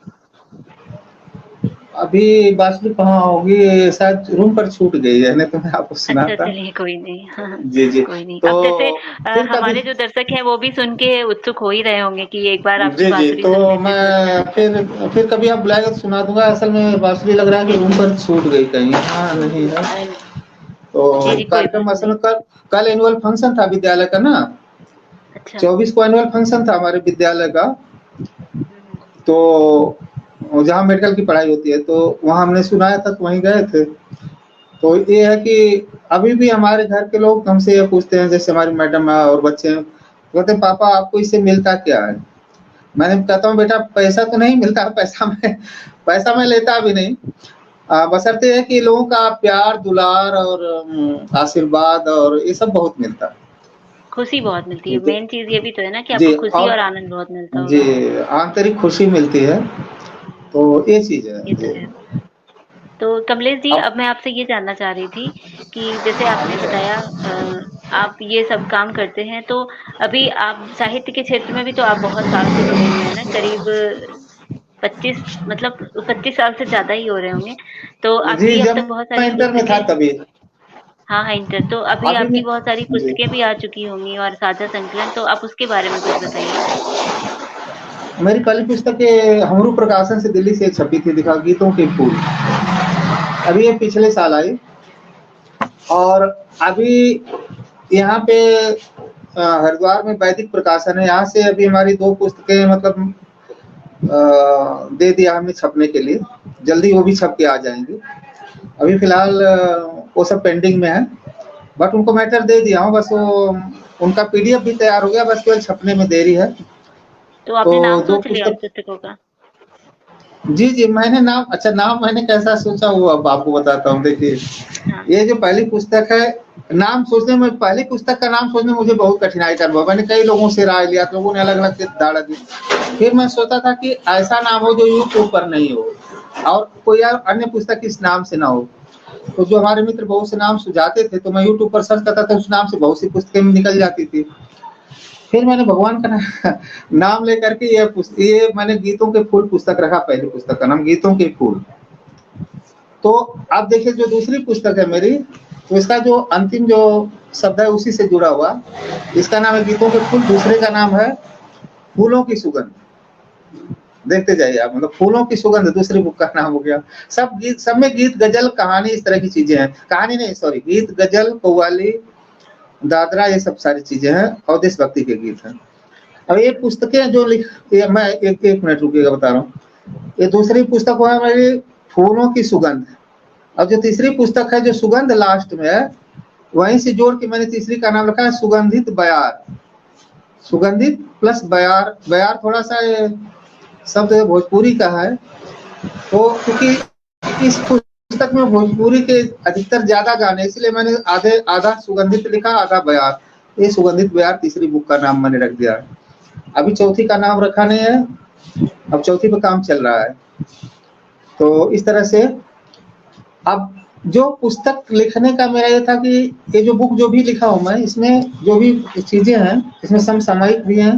अभी बांसुरी कहाँ होगी, शायद रूम पर छूट गई है, नहीं तो मैं आपको अच्छा, सुनाता। चलिए कोई नहीं। हाँ, हाँ, जी, जी। कोई नहीं। तो अब जैसे फिर कभी हमारे जो दर्शक हैं वो भी सुन के उत्सुक हो ही रहे होंगे कि एक बार आपकी जी, जी। बाँसुरी तो सुन लेते तो अच्छा मैं लगेगा। फिर कभी आप बुलाएगा तो सुना दूँगा। असल में बांसुरी लग रहा है कि रूम पर छूट गई कहीं, हाँ, नहीं है। अन जी, तो जी, कोई बात कार्यक्रम असल नहीं। में कल कल एनुअल फंक्शन था विद्यालय का ना, अच्छा। 24 को एनुअल फंक्शन था हमारे विद्यालय का। हुँ, हुँ। तो जहाँ मेडिकल की पढ़ाई होती है, तो वहाँ हमने सुनाया था, तो वहीं गए थे। तो ये है कि अभी भी हमारे घर के लोग हमसे ये पूछते हैं, जैसे हमारी मैडम और बच्चे हैं, कहते हैं पापा आपको इससे मिलता क्या है? मैंने कहता हूँ बेटा पैसा तो नहीं मिलता, पैसा मैं लेता भी नहीं। बशर्ते है कि लोगों का प्यार, दुलार और आशीर्वाद और ये सब बहुत मिलता है। खुशी बहुत मिलती है। जी, मेन चीज़ ये भी तो है ना कि आपको जी। खुशी और और आनंद बहुत मिलता जी, होगा। आंतरिक खुशी मिलती है, तो हुँ, ये चीज़ है। ये तो जी। है। तो कमलेश जी, अब अब मैं आपसे ये जानना चाह रही थी कि जैसे आपने बताया आप ये सब काम करते हैं, तो अभी आप साहित्य के क्षेत्र में भी तो आप बहुत साल से जुड़े हुए हैं ना, करीब 25, मतलब 25 साल से ज़्यादा ही हो रहे होंगे। तो जी, आपकी अब जब तक बहुत मैं सारी इंटर में था पुस्तकें। तभी। हाँ, हाँ, इंटर तो अभी अभी आपकी मैं बहुत सारी जी। पुस्तकें भी आ चुकी होंगी और साझा संकलन, तो आप उसके बारे में कुछ बताइए? मेरी पहली पुस्तक ये हमरू प्रकाशन से दिल्ली से छपी थी, दिखा गीतों के फूल। अभी ये पिछले साल आई। और अभी यहाँ पे हरिद्वार में वैदिक प्रकाशन है, यहाँ से अभी हमारी 2 पुस्तकें मतलब दे दिया हमने छपने के लिए। जल्दी वो भी छप के आ जाएँगी। अभी फ़िलहाल वो सब पेंडिंग में है, बट उनको मैटर दे दिया हूँ, बस वो उनका पीडीएफ भी तैयार हो गया, बस केवल छपने में देरी है। तो तो आपने नाम 2 सोच लिया उन पुस्तक पुस्तकों का? जी, जी, मैंने नाम अच्छा नाम मैंने कैसा सोचा वो अब आपको बताता हूँ। देखिए, हाँ, ये जो पहली पुस्तक है, नाम सोचने में पहली पुस्तक का नाम सोचने में मुझे बहुत कठिनाई का अनुभव। मैंने कई लोगों से राय लिया, लोगों ने अलग-अलग दाड़ा दी। फिर मैं सोचा था कि ऐसा नाम हो जो यूट्यूब पर नहीं हो और कोई और अन्य पुस्तक इस नाम से ना हो। तो जो हमारे मित्र बहुत से नाम सुझाते थे, तो मैं यूट्यूब पर सर्च करता था, उस नाम से बहुत सी पुस्तकें निकल जाती थी। फिर मैंने भगवान का नाम लेकर के ये मैंने गीतों के फूल पुस्तक रखा, पहली पुस्तक का नाम गीतों के फूल। तो अब देखिए जो दूसरी पुस्तक है मेरी, तो इसका जो अंतिम जो शब्द है उसी से जुड़ा हुआ। इसका नाम है गीतों के फूल, दूसरे का नाम है फूलों की सुगंध। देखते जाइए आप, मतलब फूलों की सुगंध दूसरी बुक का नाम हो गया। सब में गीत, गज़ल, कहानी इस तरह की चीज़ें हैं। कहानी नहीं सॉरी, गीत, गज़ल, कव्वाली, दादरा ये सब सारी चीज़ें हैं और देशभक्ति के गीत हैं। अब ये अच्छा। पुस्तकें जो लिख ये मैं एक मिनट रुकिएगा बता रहा हूँ। ये दूसरी पुस्तक है मेरी फूलों की सुगंध। अब जो तीसरी पुस्तक है जो सुगंध लास्ट में है, वहीं से जोड़ के मैंने तीसरी का नाम रखा है सुगंधित बयार। सुगंधित प्लस बयार, बयार थोड़ा-सा ये शब्द भोजपुरी का है। तो क्योंकि इस पुस्तक में भोजपुरी के अधिकतर ज़्यादा गाने, इसलिए मैंने आधे आधा सुगंधित लिखा, आधा बयार। ये सुगंधित बयार तीसरी बुक का नाम मैंने रख दिया है। अभी चौथी का नाम रखा नहीं है, अब चौथी पे काम चल रहा है। तो इस तरह से अब जो पुस्तक लिखने का मेरा ये था कि ये जो बुक जो भी लिखा हूँ मैं, इसमें जो भी चीज़ें हैं, इसमें समसामयिक भी हैं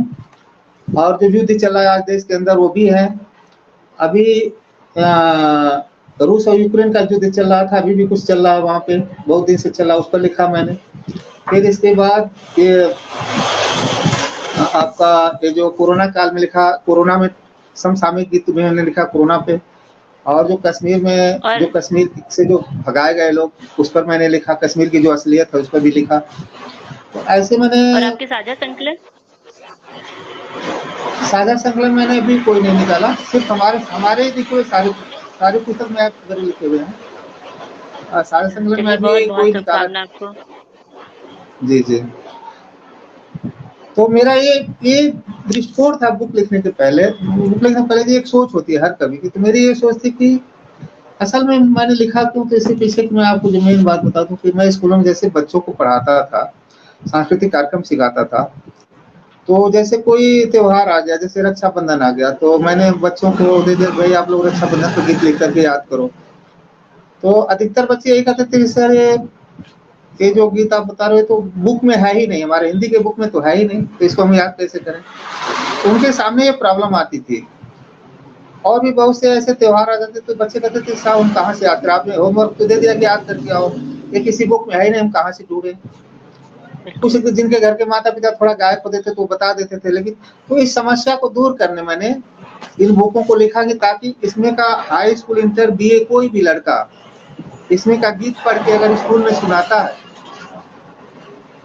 और जो युद्ध चल रहा है आज देश के अंदर वो भी है। अभी रूस और यूक्रेन का युद्ध चल रहा था, अभी भी कुछ चल रहा है वहाँ पे, बहुत दिन से चल रहा है, उस पर लिखा मैंने। फिर इसके बाद ये आपका ये जो कोरोना काल में लिखा, कोरोना में समसामयिक गीत भी मैंने लिखा कोरोना पे। और जो कश्मीर में जो और कश्मीर से जो भगाए गए लोग, उस पर मैंने लिखा, कश्मीर की जो असलियत है उस पर भी लिखा। तो ऐसे मैंने आपके साझा संकलन? साझा संकलन मैंने अभी कोई नहीं निकाला, सिर्फ हमारे हमारे लिखे हुए सारे सारे पुस्तक में मेरे लिखे हुए हैं। साझा अच्छा, संकलन में चलिए अभी बहुत-बहुत कोई निकाला। शुभकामना आपको। जी, जी। तो मेरा ये दृष्टिकोण था बुक लिखने के पहले। बुक लिखने से पहले भी एक सोच होती है हर कवि की, तो मेरी ये सोच थी कि असल में मैंने लिखा क्यों, तो इसके पीछे की मैं आपको जो मेन बात बता दूँ कि मैं स्कूलों में जैसे बच्चों को पढ़ाता था, सांस्कृतिक कार्यक्रम सिखाता था। तो जैसे कोई त्योहार आ गया, जैसे रक्षाबंधन आ गया, तो मैंने बच्चों को दे दिया, भई आप लोग रक्षाबंधन पे गीत लिख कर के याद करो। तो अधिकतर बच्चे यही कहते थे कि सर ये जो गीत आप बता रहे हो तो बुक में है ही नहीं, हमारे हिंदी के बुक में तो है ही नहीं, तो इसको हम याद कैसे करें? तो उनके सामने ये प्रॉब्लम आती थी। और भी बहुत से ऐसे त्योहार आ जाते तो बच्चे कहते थे साहब हम कहाँ से आते, आपने होमवर्क तो दे दिया कि याद करके आओ, ये किसी बुक में है ही नहीं, हम कहाँ से ढूंढे। कुछ बिल्कुल। जिनके घर के माता पिता थोड़ा गायब होते थे तो वो बता देते थे, लेकिन तो इस समस्या को दूर करने मैंने इन बुकों को लिखा कि ताकि इसमें का हाई स्कूल, इंटर, बीए कोई भी लड़का इसमें का गीत पढ़ के अगर स्कूल में सुनाता है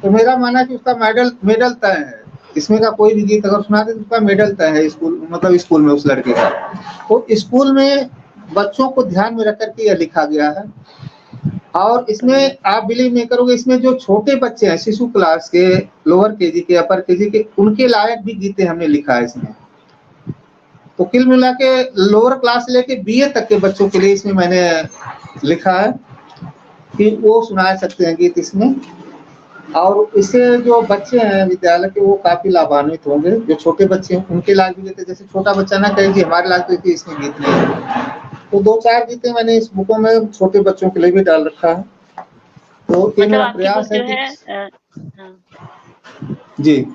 तो मेरा मानना है कि उसका मेडल मेडल तय है। इसमें का कोई भी गीत अगर सुना दे तो उसका मेडल तय है स्कूल, मतलब स्कूल में उस लड़के का। तो स्कूल में बच्चों को ध्यान में रख करके यह लिखा गया है। और बढ़िया। इसमें आप बिलीव नहीं करोगे, इसमें जो छोटे बच्चे हैं शिशु क्लास के, लोअर केजी के, अपर केजी के, उनके लायक भी गीते हमने लिखा है इसमें। तो कुल मिला के लोअर क्लास से लेके बीए तक के बच्चों के लिए इसमें मैंने लिखा है कि वो सुना सकते हैं गीत इसमें। और इससे जो बच्चे हैं विद्यालय के वो काफी लाभान्वित होंगे। जो छोटे बच्चे हैं उनके लायक भी गीत, जैसे छोटा बच्चा ना कहे कि हमारे लायक तो इसमें गीत नहीं है। तो 2-4 गीतें मैंने इस बुकों में छोटे बच्चों के लिए भी डाल रखा है। तो ये मतलब मेरा आपकी बुक प्रयास है जो कि है हाँ, जी,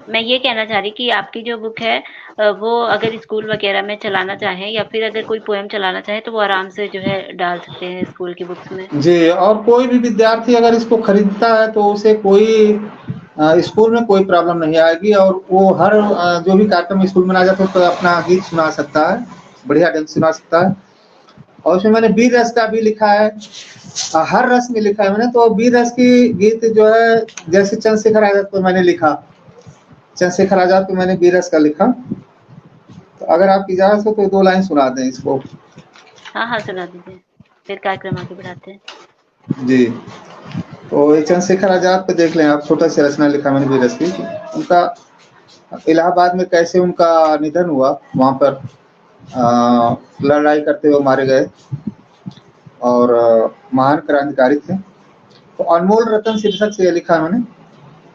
मैं ये कहना चाह रही कि आपकी जो बुक है वो अगर स्कूल वगैरह में चलाना चाहें या फिर अगर कोई पोएम चलाना चाहे तो वो आराम से जो है डाल सकते हैं स्कूल की बुक्स में। जी। और कोई भी विद्यार्थी अगर इसको खरीदता है तो उसे कोई स्कूल में कोई प्रॉब्लम नहीं आएगी, और वो हर जो भी कार्यक्रम स्कूल में आ जाता है तो अपना गीत सुना सकता है, बढ़िया ढंग से सुना सकता है। और उसमें मैंने वीर रस का भी लिखा है, हर रस में लिखा है मैंने। तो वीर रस की गीत जो है, जैसे चंद्रशेखर आजाद पे मैंने लिखा, चंद्रशेखर आजाद पे मैंने वीर रस का लिखा। तो अगर आपकी इजाजत हो तो 2 लाइन सुना दें इसको। हाँ, हाँ, सुना दीजिए। फिर कार्यक्रम आगे बढ़ाते हैं। जी। तो ये चंद्रशेखर आजाद पे देख लें आप, छोटा सा रचना लिखा मैंने वीर रस की। उनका इलाहाबाद में कैसे उनका निधन हुआ, वहाँ पर लड़ाई करते हुए मारे गए, और महान क्रांतिकारी थे। तो अनमोल रतन शीर्षक से ये लिखा मैंने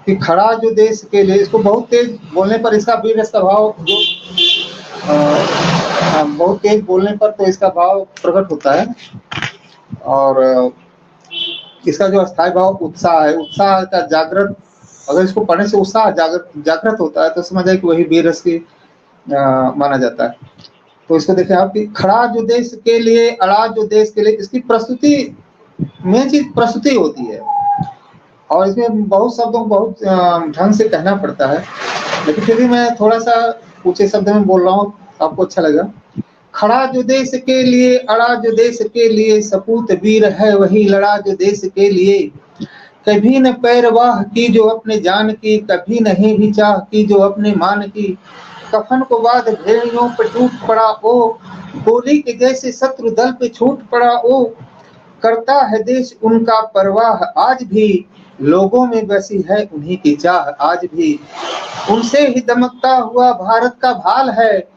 कि खड़ा जो देश के लिए, इसको बहुत तेज बोलने पर इसका वीर रस का भाव जो बहुत तेज बोलने पर तो इसका भाव प्रकट होता है। और इसका जो अस्थायी भाव उत्साह है, उत्साह का जागृत, अगर इसको पढ़ने से उत्साह जागृत होता है तो समझ आए कि वही वीर रस की माना जाता है। तो इसको देखिए आप कि खड़ा जो देश के लिए, अड़ा जो देश के लिए, इसकी प्रस्तुति, मेन चीज प्रस्तुति होती है। और इसमें बहुत शब्दों को बहुत ढंग से कहना पड़ता है, लेकिन फिर भी मैं थोड़ा सा ऊंचे शब्द में बोल रहा हूँ, आपको अच्छा लगा। खड़ा जो देश के लिए, अड़ा जो देश के लिए, सपूत वीर है वही लड़ा जो देश के लिए। कभी न पैरवाह की जो अपने जान की, कभी नहीं भी चाह की जो अपने मान की। कफन को बाद भेड़ियों पे टूट पड़ा ओ, गोली के जैसे शत्रु दल पे छूट पड़ा ओ। करता है देश उनका परवाह आज भी, लोगों में बसी है उन्हीं की चाह आज भी। उनसे ही दमकता हुआ भारत का भाल है,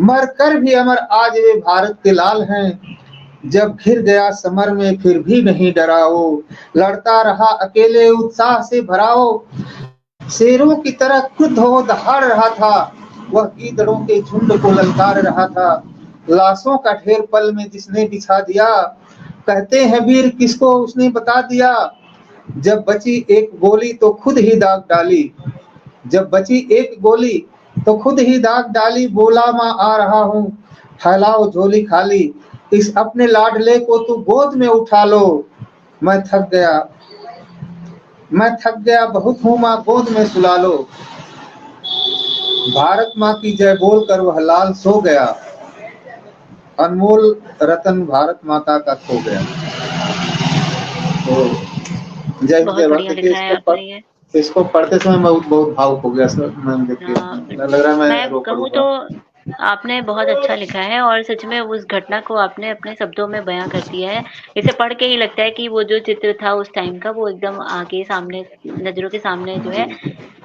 मर कर भी अमर आज वे भारत के लाल हैं। जब घिर गया समर में फिर भी नहीं डराओ, लड़ता रहा अकेले उत्साह से भराओ। शेरों की तरह क्रुद्ध हो दहाड़ रहा था, वह गीदड़ों के झुंड को ललकार रहा था। लाशों का ढेर पल में जिसने बिछा दिया, कहते हैं वीर किसको उसने बता दिया। जब बची एक गोली तो खुद ही दाग डाली, जब बची एक गोली तो खुद ही दाग डाली। बोला मैं आ रहा हूँ, फैलाओ झोली खाली, इस अपने लाडले को तू गोद में उठा लो। मैं थक गया, मैं थक गया बहुत हूँ माँ गोद में सुला लो। भारत माँ की जय बोलकर वह लाल सो गया, अनमोल रतन भारत माता का खो गया। तो जय हिंद बहुत जय भारत। बढ़िया देखिए लिखा है आपने ये। इसको पढ़ते समय मैं बहुत बहुत भावुक हो गया सर, मैं देखिए बिल्कुल। लग रहा है मैं मैं रो कहूँ तो पड़ूंगा। आपने बहुत अच्छा लिखा है और सच में उस घटना को आपने अपने शब्दों में बयां कर दिया है। इसे पढ़ के ही लगता है कि वो जो चित्र था उस टाइम का वो एकदम आगे सामने नजरों के सामने जो जी है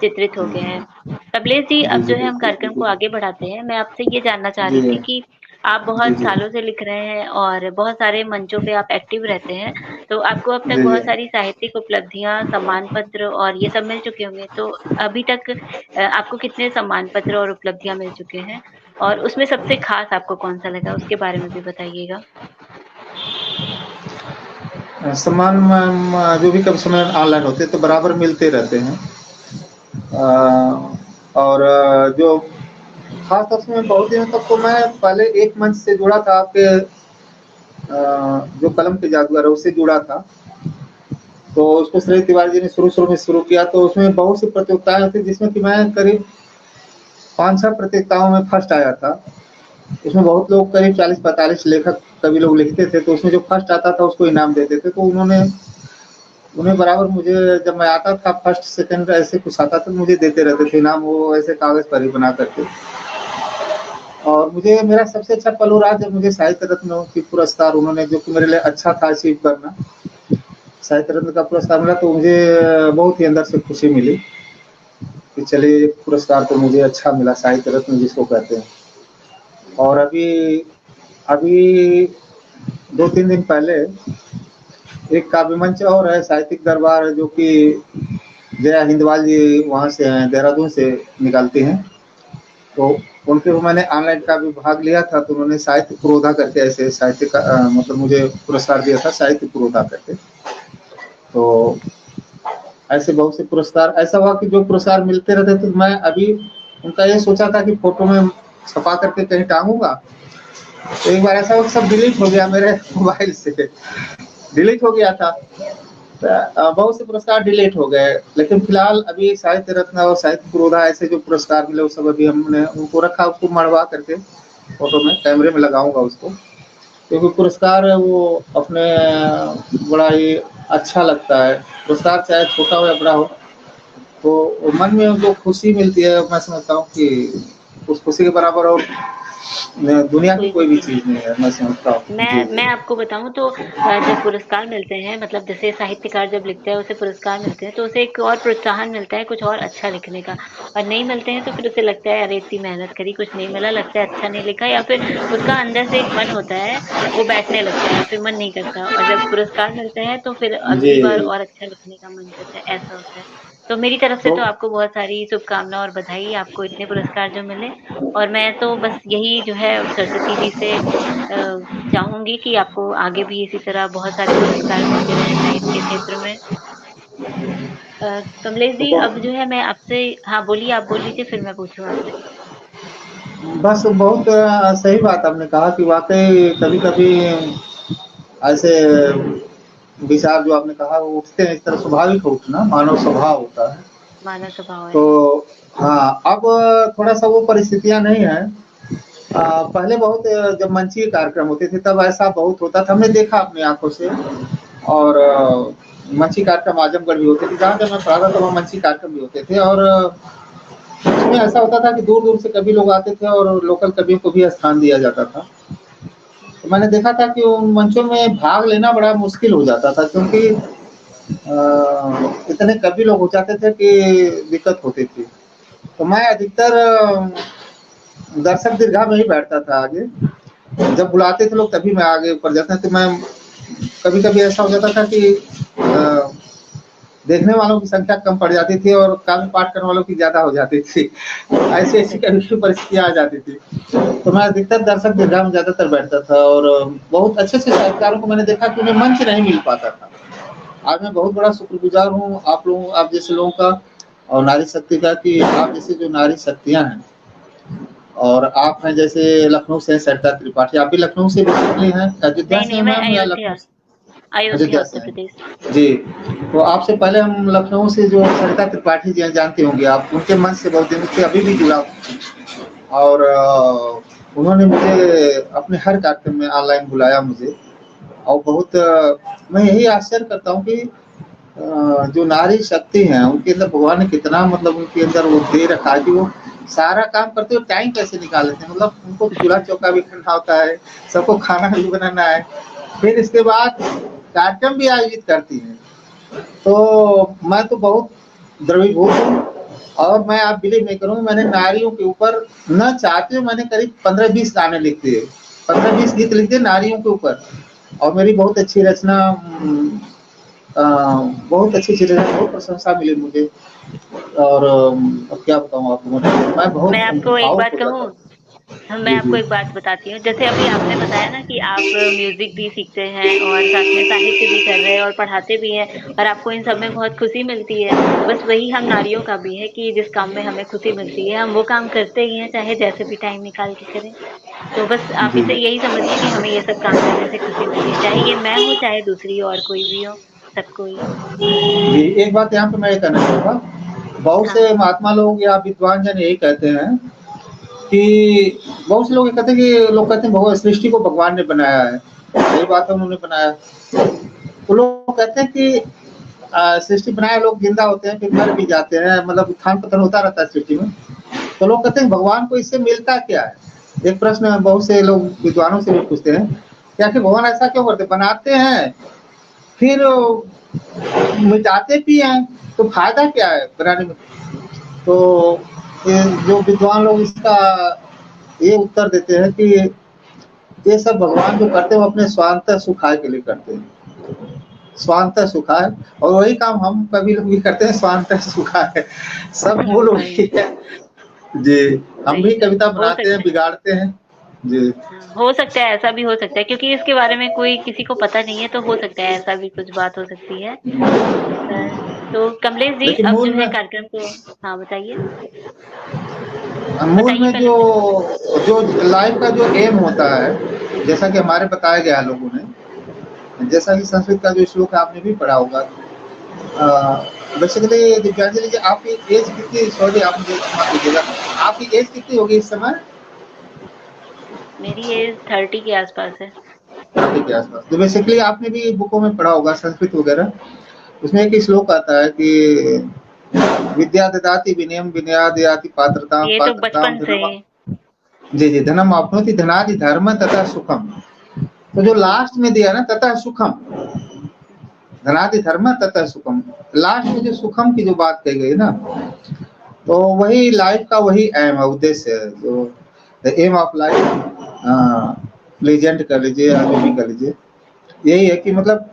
चित्रित हो गया है। कमलेश जी, जी अब जी जो है हम बिल्कुल कार्यक्रम को बिल्कुल। आगे बढ़ाते हैं। मैं आपसे ये जानना चाह जी रही थी कि आप जी बहुत जी सालों से लिख रहे हैं और बहुत सारे मंचों पे आप एक्टिव रहते हैं, तो आपको अब तक जी जी। बहुत सारी साहित्यिक उपलब्धियां, सम्मान पत्र और ये सब मिल चुके होंगे। तो अभी तक आपको कितने सम्मान पत्र और उपलब्धियां मिल चुके हैं और उसमें सबसे खास आपको कौन सा लगा, उसके बारे में भी बताइएगा। सम्मान जो भी कम समय ऑनलाइन होते हैं तो बराबर मिलते रहते हैं। और जो खास तौर से मैं बहुत दिनों तक तो मैं पहले एक मंच से जुड़ा था आपके जो कलम के जादूगर है उससे जुड़ा था। तो उसको श्रेय तिवारी जी ने शुरू-शुरू में शुरू किया तो उसमें बहुत सी प्रतियोगिताएँ होती जिसमें कि मैं करीब 5-6 प्रतियोगिताओं में फर्स्ट आया था। उसमें बहुत लोग करीब 40-45 लेखक कवि लोग लिखते थे तो उसमें जो फर्स्ट आता था उसको इनाम देते थे। तो उन्हें बराबर मुझे जब मैं आता था फर्स्ट, सेकंड ऐसे कुछ आता था मुझे देते रहते थे इनाम वो ऐसे कागज़ पर ही बना कर के। और मुझे मेरा सबसे अच्छा पल वो रहा जब मुझे साहित्य रत्न की पुरस्कार उन्होंने जो कि मेरे लिए अच्छा था अचीव करना। साहित्य रत्न का पुरस्कार मिला तो मुझे बहुत ही अंदर से खुशी मिली कि चलिए पुरस्कार तो मुझे अच्छा मिला, साहित्य रत्न जिसको कहते हैं। और अभी अभी 2-3 दिन पहले एक काव्य मंच और है, साहित्यिक दरबार जो कि जया हिंदवाल जी वहाँ से हैं, देहरादून से निकालती हैं। तो उनके वो मैंने ऑनलाइन का भी भाग लिया था तो उन्होंने साहित्य पुरोधा करके ऐसे साहित्य का मतलब मुझे पुरस्कार दिया था साहित्य पुरोधा करके। तो ऐसे बहुत से पुरस्कार ऐसा हुआ कि जो पुरस्कार मिलते रहते थे मैं अभी उनका ये सोचा था कि फ़ोटो में छपा करके कहीं टाँगूँगा। तो एक बार ऐसा हुआ सब डिलीट हो गया मेरे मोबाइल से, डिलीट हो गया था। बहुत से पुरस्कार डिलीट हो गए, लेकिन फिलहाल अभी साहित्य रत्न और साहित्य पुरोधा ऐसे जो पुरस्कार मिले वो सब अभी हमने उनको रखा, उसको मढ़वा करके फ़ोटो में कैमरे में लगाऊँगा उसको। क्योंकि पुरस्कार है वो अपने बड़ा ही अच्छा लगता है। पुरस्कार चाहे छोटा हो या बड़ा हो, तो मन में जो खुशी मिलती है मैं समझता हूँ कि उस खुशी के बराबर और दुनिया की कोई कोई भी खुशी नहीं। चीज़ नहीं है, मैं समझता हूँ। जी, मैं जी। आपको बताऊँ तो जब पुरस्कार मिलते हैं मतलब जैसे साहित्यकार जब लिखते हैं उसे पुरस्कार मिलते हैं तो उसे एक और प्रोत्साहन मिलता है कुछ और अच्छा लिखने का। और नहीं मिलते हैं तो फिर उसे लगता है अरे इतनी मेहनत करी कुछ नहीं मिला, लगता है अच्छा नहीं लिखा या फिर उसका अंदर से एक मन होता है वो बैठने लगता है, फिर मन नहीं करता। और जब पुरस्कार मिलते हैं तो फिर अगली बार जी, और अच्छा लिखने का मन करता है, ऐसा होता है। तो मेरी तरफ से तो तो आपको बहुत सारी शुभकामनाएँ और बधाई आपको इतने पुरस्कार जो मिले। और मैं तो बस यही जो है सरस्वती जी से चाहूँगी कि आपको आगे भी इसी तरह बहुत सारे पुरस्कार मिलते रहें साहित्य के क्षेत्र में। कमलेश तो जी अब जो है मैं आपसे हाँ, बोलिए आप बोल लीजिए फिर मैं पूछूँ आपसे। बस बहुत सही बात आपने कहा कि वाक़ई कभी-कभी ऐसे विचार जो आपने कहा वो उठते हैं, इस तरह स्वाभाविक है उठना, मानव स्वभाव होता है। मानव स्वभाव है। तो हाँ, अब थोड़ा-सा वो परिस्थितियाँ नहीं हैं। पहले बहुत जब मंचीय कार्यक्रम होते थे तब ऐसा बहुत होता था, हमने देखा अपनी आँखों से। और मंचीय कार्यक्रम आजमगढ़ भी होते थे, जहाँ जब मैं पढ़ा था तो वहाँ मंचीय कार्यक्रम भी होते थे और उसमें ऐसा होता था कि दूर-दूर से कवि लोग आते थे और लोकल कवियों को भी स्थान दिया जाता था। तो मैंने देखा था कि उन मंचों में भाग लेना बड़ा मुश्किल हो जाता था क्योंकि इतने कवि लोग हो जाते थे कि दिक्कत होती थी। तो मैं अधिकतर दर्शक दीर्घा में ही बैठता था आगे। जब बुलाते थे लोग तभी मैं आगे ऊपर जाता तो मैं कभी-कभी ऐसा हो जाता था कि देखने वालों की संख्या कम पड़ जाती थी और काव्य पाठ करने वालों की ज़्यादा हो जाती थी। ऐसी-ऐसी कभी परिस्थितियाँ आ जाती थी। तो मैं अधिकतर दर्शक दीर्घा में ज़्यादातर बैठता था और बहुत अच्छे-अच्छे साहित्यकारों को मैंने देखा कि उन्हें मंच नहीं मिल पाता था। आज मैं बहुत बड़ा शुक्रगुज़ार हूँ आप जैसे लोगों का और नारी शक्ति का कि आप जैसे जो नारी शक्तियाँ हैं और आप हैं जैसे लखनऊ से हैं सरिता त्रिपाठी, आप भी लखनऊ से बेसिकली हैं, अयोध्या नहीं, से नहीं हैं मैं मैम या लखनऊ अयोध्या से? अयोध्या अयोध्या से उत्तर प्रदेश। हैं। जी, तो आपसे पहले हम लखनऊ से जो सरिता त्रिपाठी जी हैं जानती होंगी आप, उनके मंच से बहुत दिन से अभी भी जुड़ा हूँ और उन्होंने मुझे अपने हर कार्यक्रम में ऑनलाइन बुलाया मुझे और बहुत मैं यही आश्चर्य करता हूँ कि जो नारी शक्ति हैं, उनके अंदर भगवान ने कितना मतलब उनके अंदर वो दे रखा है कि वो सारा काम करते हुए टाइम कैसे निकाल लेते हैं। मतलब उनको चूल्हा-चौका भी करना होता है, सबको खाना भी बनाना है, फिर इसके बाद कार्यक्रम भी आयोजित करती हैं। तो मैं तो बहुत द्रवीभूत हूँ और मैं आप बिलीव नहीं करोगे मैंने नारियों के ऊपर ना चाहते हुए मैंने करीब 15-20 गाने लिख दिए, 15-20 गीत लिख दिए नारियों के ऊपर और मेरी बहुत अच्छी रचना अ, बहुत अच्छी-अच्छी रचना बहुत प्रशंसा मिली मुझे और अब क्या बताऊँ आपको मैं मैं बहुत आपको एक भावुक बात हो जाता कहूँ हूँ। मैं जी, आपको जी। एक बात बताती हूँ, जैसे अभी आपने बताया ना कि आप म्यूज़िक भी सीखते हैं और साथ में साहित्य भी कर रहे हैं और पढ़ाते भी हैं और आपको इन सब में बहुत खुशी मिलती है। बस वही हम नारियों का भी है कि जिस काम में हमें खुशी मिलती है, हम वो काम करते ही हैं, चाहे जैसे भी टाइम निकाल के करें। तो बस आप जी, इसे यही समझिए कि हमें ये सब काम करने से खुशी मिलती है, चाहे ये मैं हूँ, चाहे दूसरी और कोई भी हो, सबको ही। जी। एक बात यहाँ पे मैं ये कहना चाहूँगा, बहुत हाँ, से महात्मा लोग या विद्वान जन यही कहते हैं कि बहुत से लोग ये कहते हैं कि लोग कहते हैं भगवान सृष्टि को भगवान ने बनाया है। सही बात है, उन्होंने बनाया। तो लोग कहते हैं कि सृष्टि बनाए लोग जिंदा होते हैं, फिर मर भी जाते हैं, मतलब उत्थान-पतन होता रहता है सृष्टि में। तो लोग कहते हैं भगवान को इससे मिलता क्या है? एक प्रश्न बहुत से लोग विद्वानों से भी पूछते हैं कि आखिर भगवान ऐसा क्यों करते? बनाते हैं, फिर मिटाते भी हैं, तो फ़ायदा क्या है बनाने में? तो ये जो विद्वान लोग इसका ये उत्तर देते हैं कि ये सब भगवान जो करते हैं वो अपने स्वांतः सुखाय के लिए करते हैं। स्वांतः सुखाय, और वही काम हम कभी लोग भी करते हैं, स्वांतः सुखाय। सब मूल वही, वही है। जी, हम सही भी है, कविता हो बनाते हैं, सकता है। बिगाड़ते हैं। जी, हाँ, हो सकता है, ऐसा भी हो सकता है क्योंकि इसके बारे में कोई किसी को पता नहीं है, तो हो सकता है ऐसा भी कुछ बात हो सकती है। तो कमलेश जी लेकिन अब जो है कार्यक्रम को हाँ, बताइए? मूल बताइए में पहले जो बताइए। जो लाइफ का जो एम होता है, जैसा कि हमारे बताया गया है लोगों ने, जैसा कि संस्कृत का जो श्लोक आपने भी पढ़ा होगा, बेसिकली दिव्यांजलि जी, आपकी एज कितनी, सॉरी आप मुझे क्षमा कीजिएगा, आपकी एज कितनी होगी इस समय? मेरी एज 30 के आसपास है। 30 के आसपास। तो बेसिकली आपने भी बुकों में पढ़ा होगा संस्कृत वगैरह, उसमें एक श्लोक आता है कि विद्या ददाति विनयम विनयाद् याति पात्रताम ये तो पात्रताम बचपन से धनम। ही जी, जी, धनम आपनोति धनादि धर्म तथा सुखम। तो जो बिल्कुल। लास्ट में दिया ना तथा सुखम, धनादि धर्म तथा सुखम, लास्ट में जो सुखम की जो बात कही गई ना, तो वही लाइफ का वही एम है, उद्देश्य है, जो the aim of life, legend कर लीजिए या जो भी कर लीजिए, यही है कि मतलब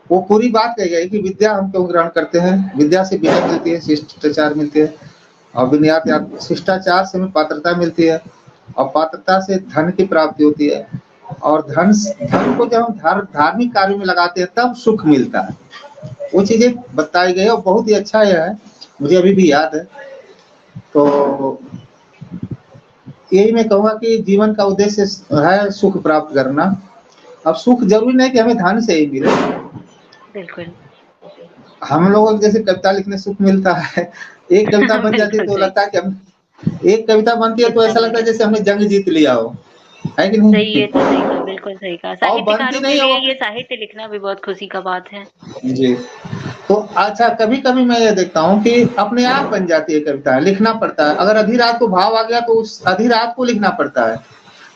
वो पूरी बात कही गई कि विद्या हम क्यों ग्रहण करते हैं, विद्या से विनय मिलती है, शिष्टाचार मिलती है, और विनयात या शिष्टाचार से हमें पात्रता मिलती है, और पात्रता से धन की प्राप्ति होती है, और धन को जब हम धार्मिक कार्य में लगाते हैं तब सुख मिलता है। वो चीजें बताई गई और बहुत ही अच्छा यह है, मुझे अभी भी याद है। तो यही मैं कहूँगा कि जीवन का उद्देश्य है सुख प्राप्त करना। अब सुख ज़रूरी नहीं कि हमें धन से ही मिले। बिल्कुल। हम लोगों को जैसे कविता लिखने से सुख मिलता है, एक कविता बन जाती है बिल्कुल तो सही। लगता है कि हम एक कविता बनती है तो कितना ऐसा लगता है बढ़िया। जैसे हमने जंग जीत लिया हो, है कि सही, नहीं? ये तो सही कहा, बिल्कुल सही कहा। और बनती साहित्यकारों के नहीं है लिए वो। ये साहित्य लिखना भी बहुत खुशी का बात है। जी। तो अच्छा, कभी-कभी मैं ये देखता हूँ कि अपने आप बन जाती है कविता, लिखना पड़ता है। अगर आधी रात को भाव आ गया तो उस आधी रात को लिखना पड़ता है।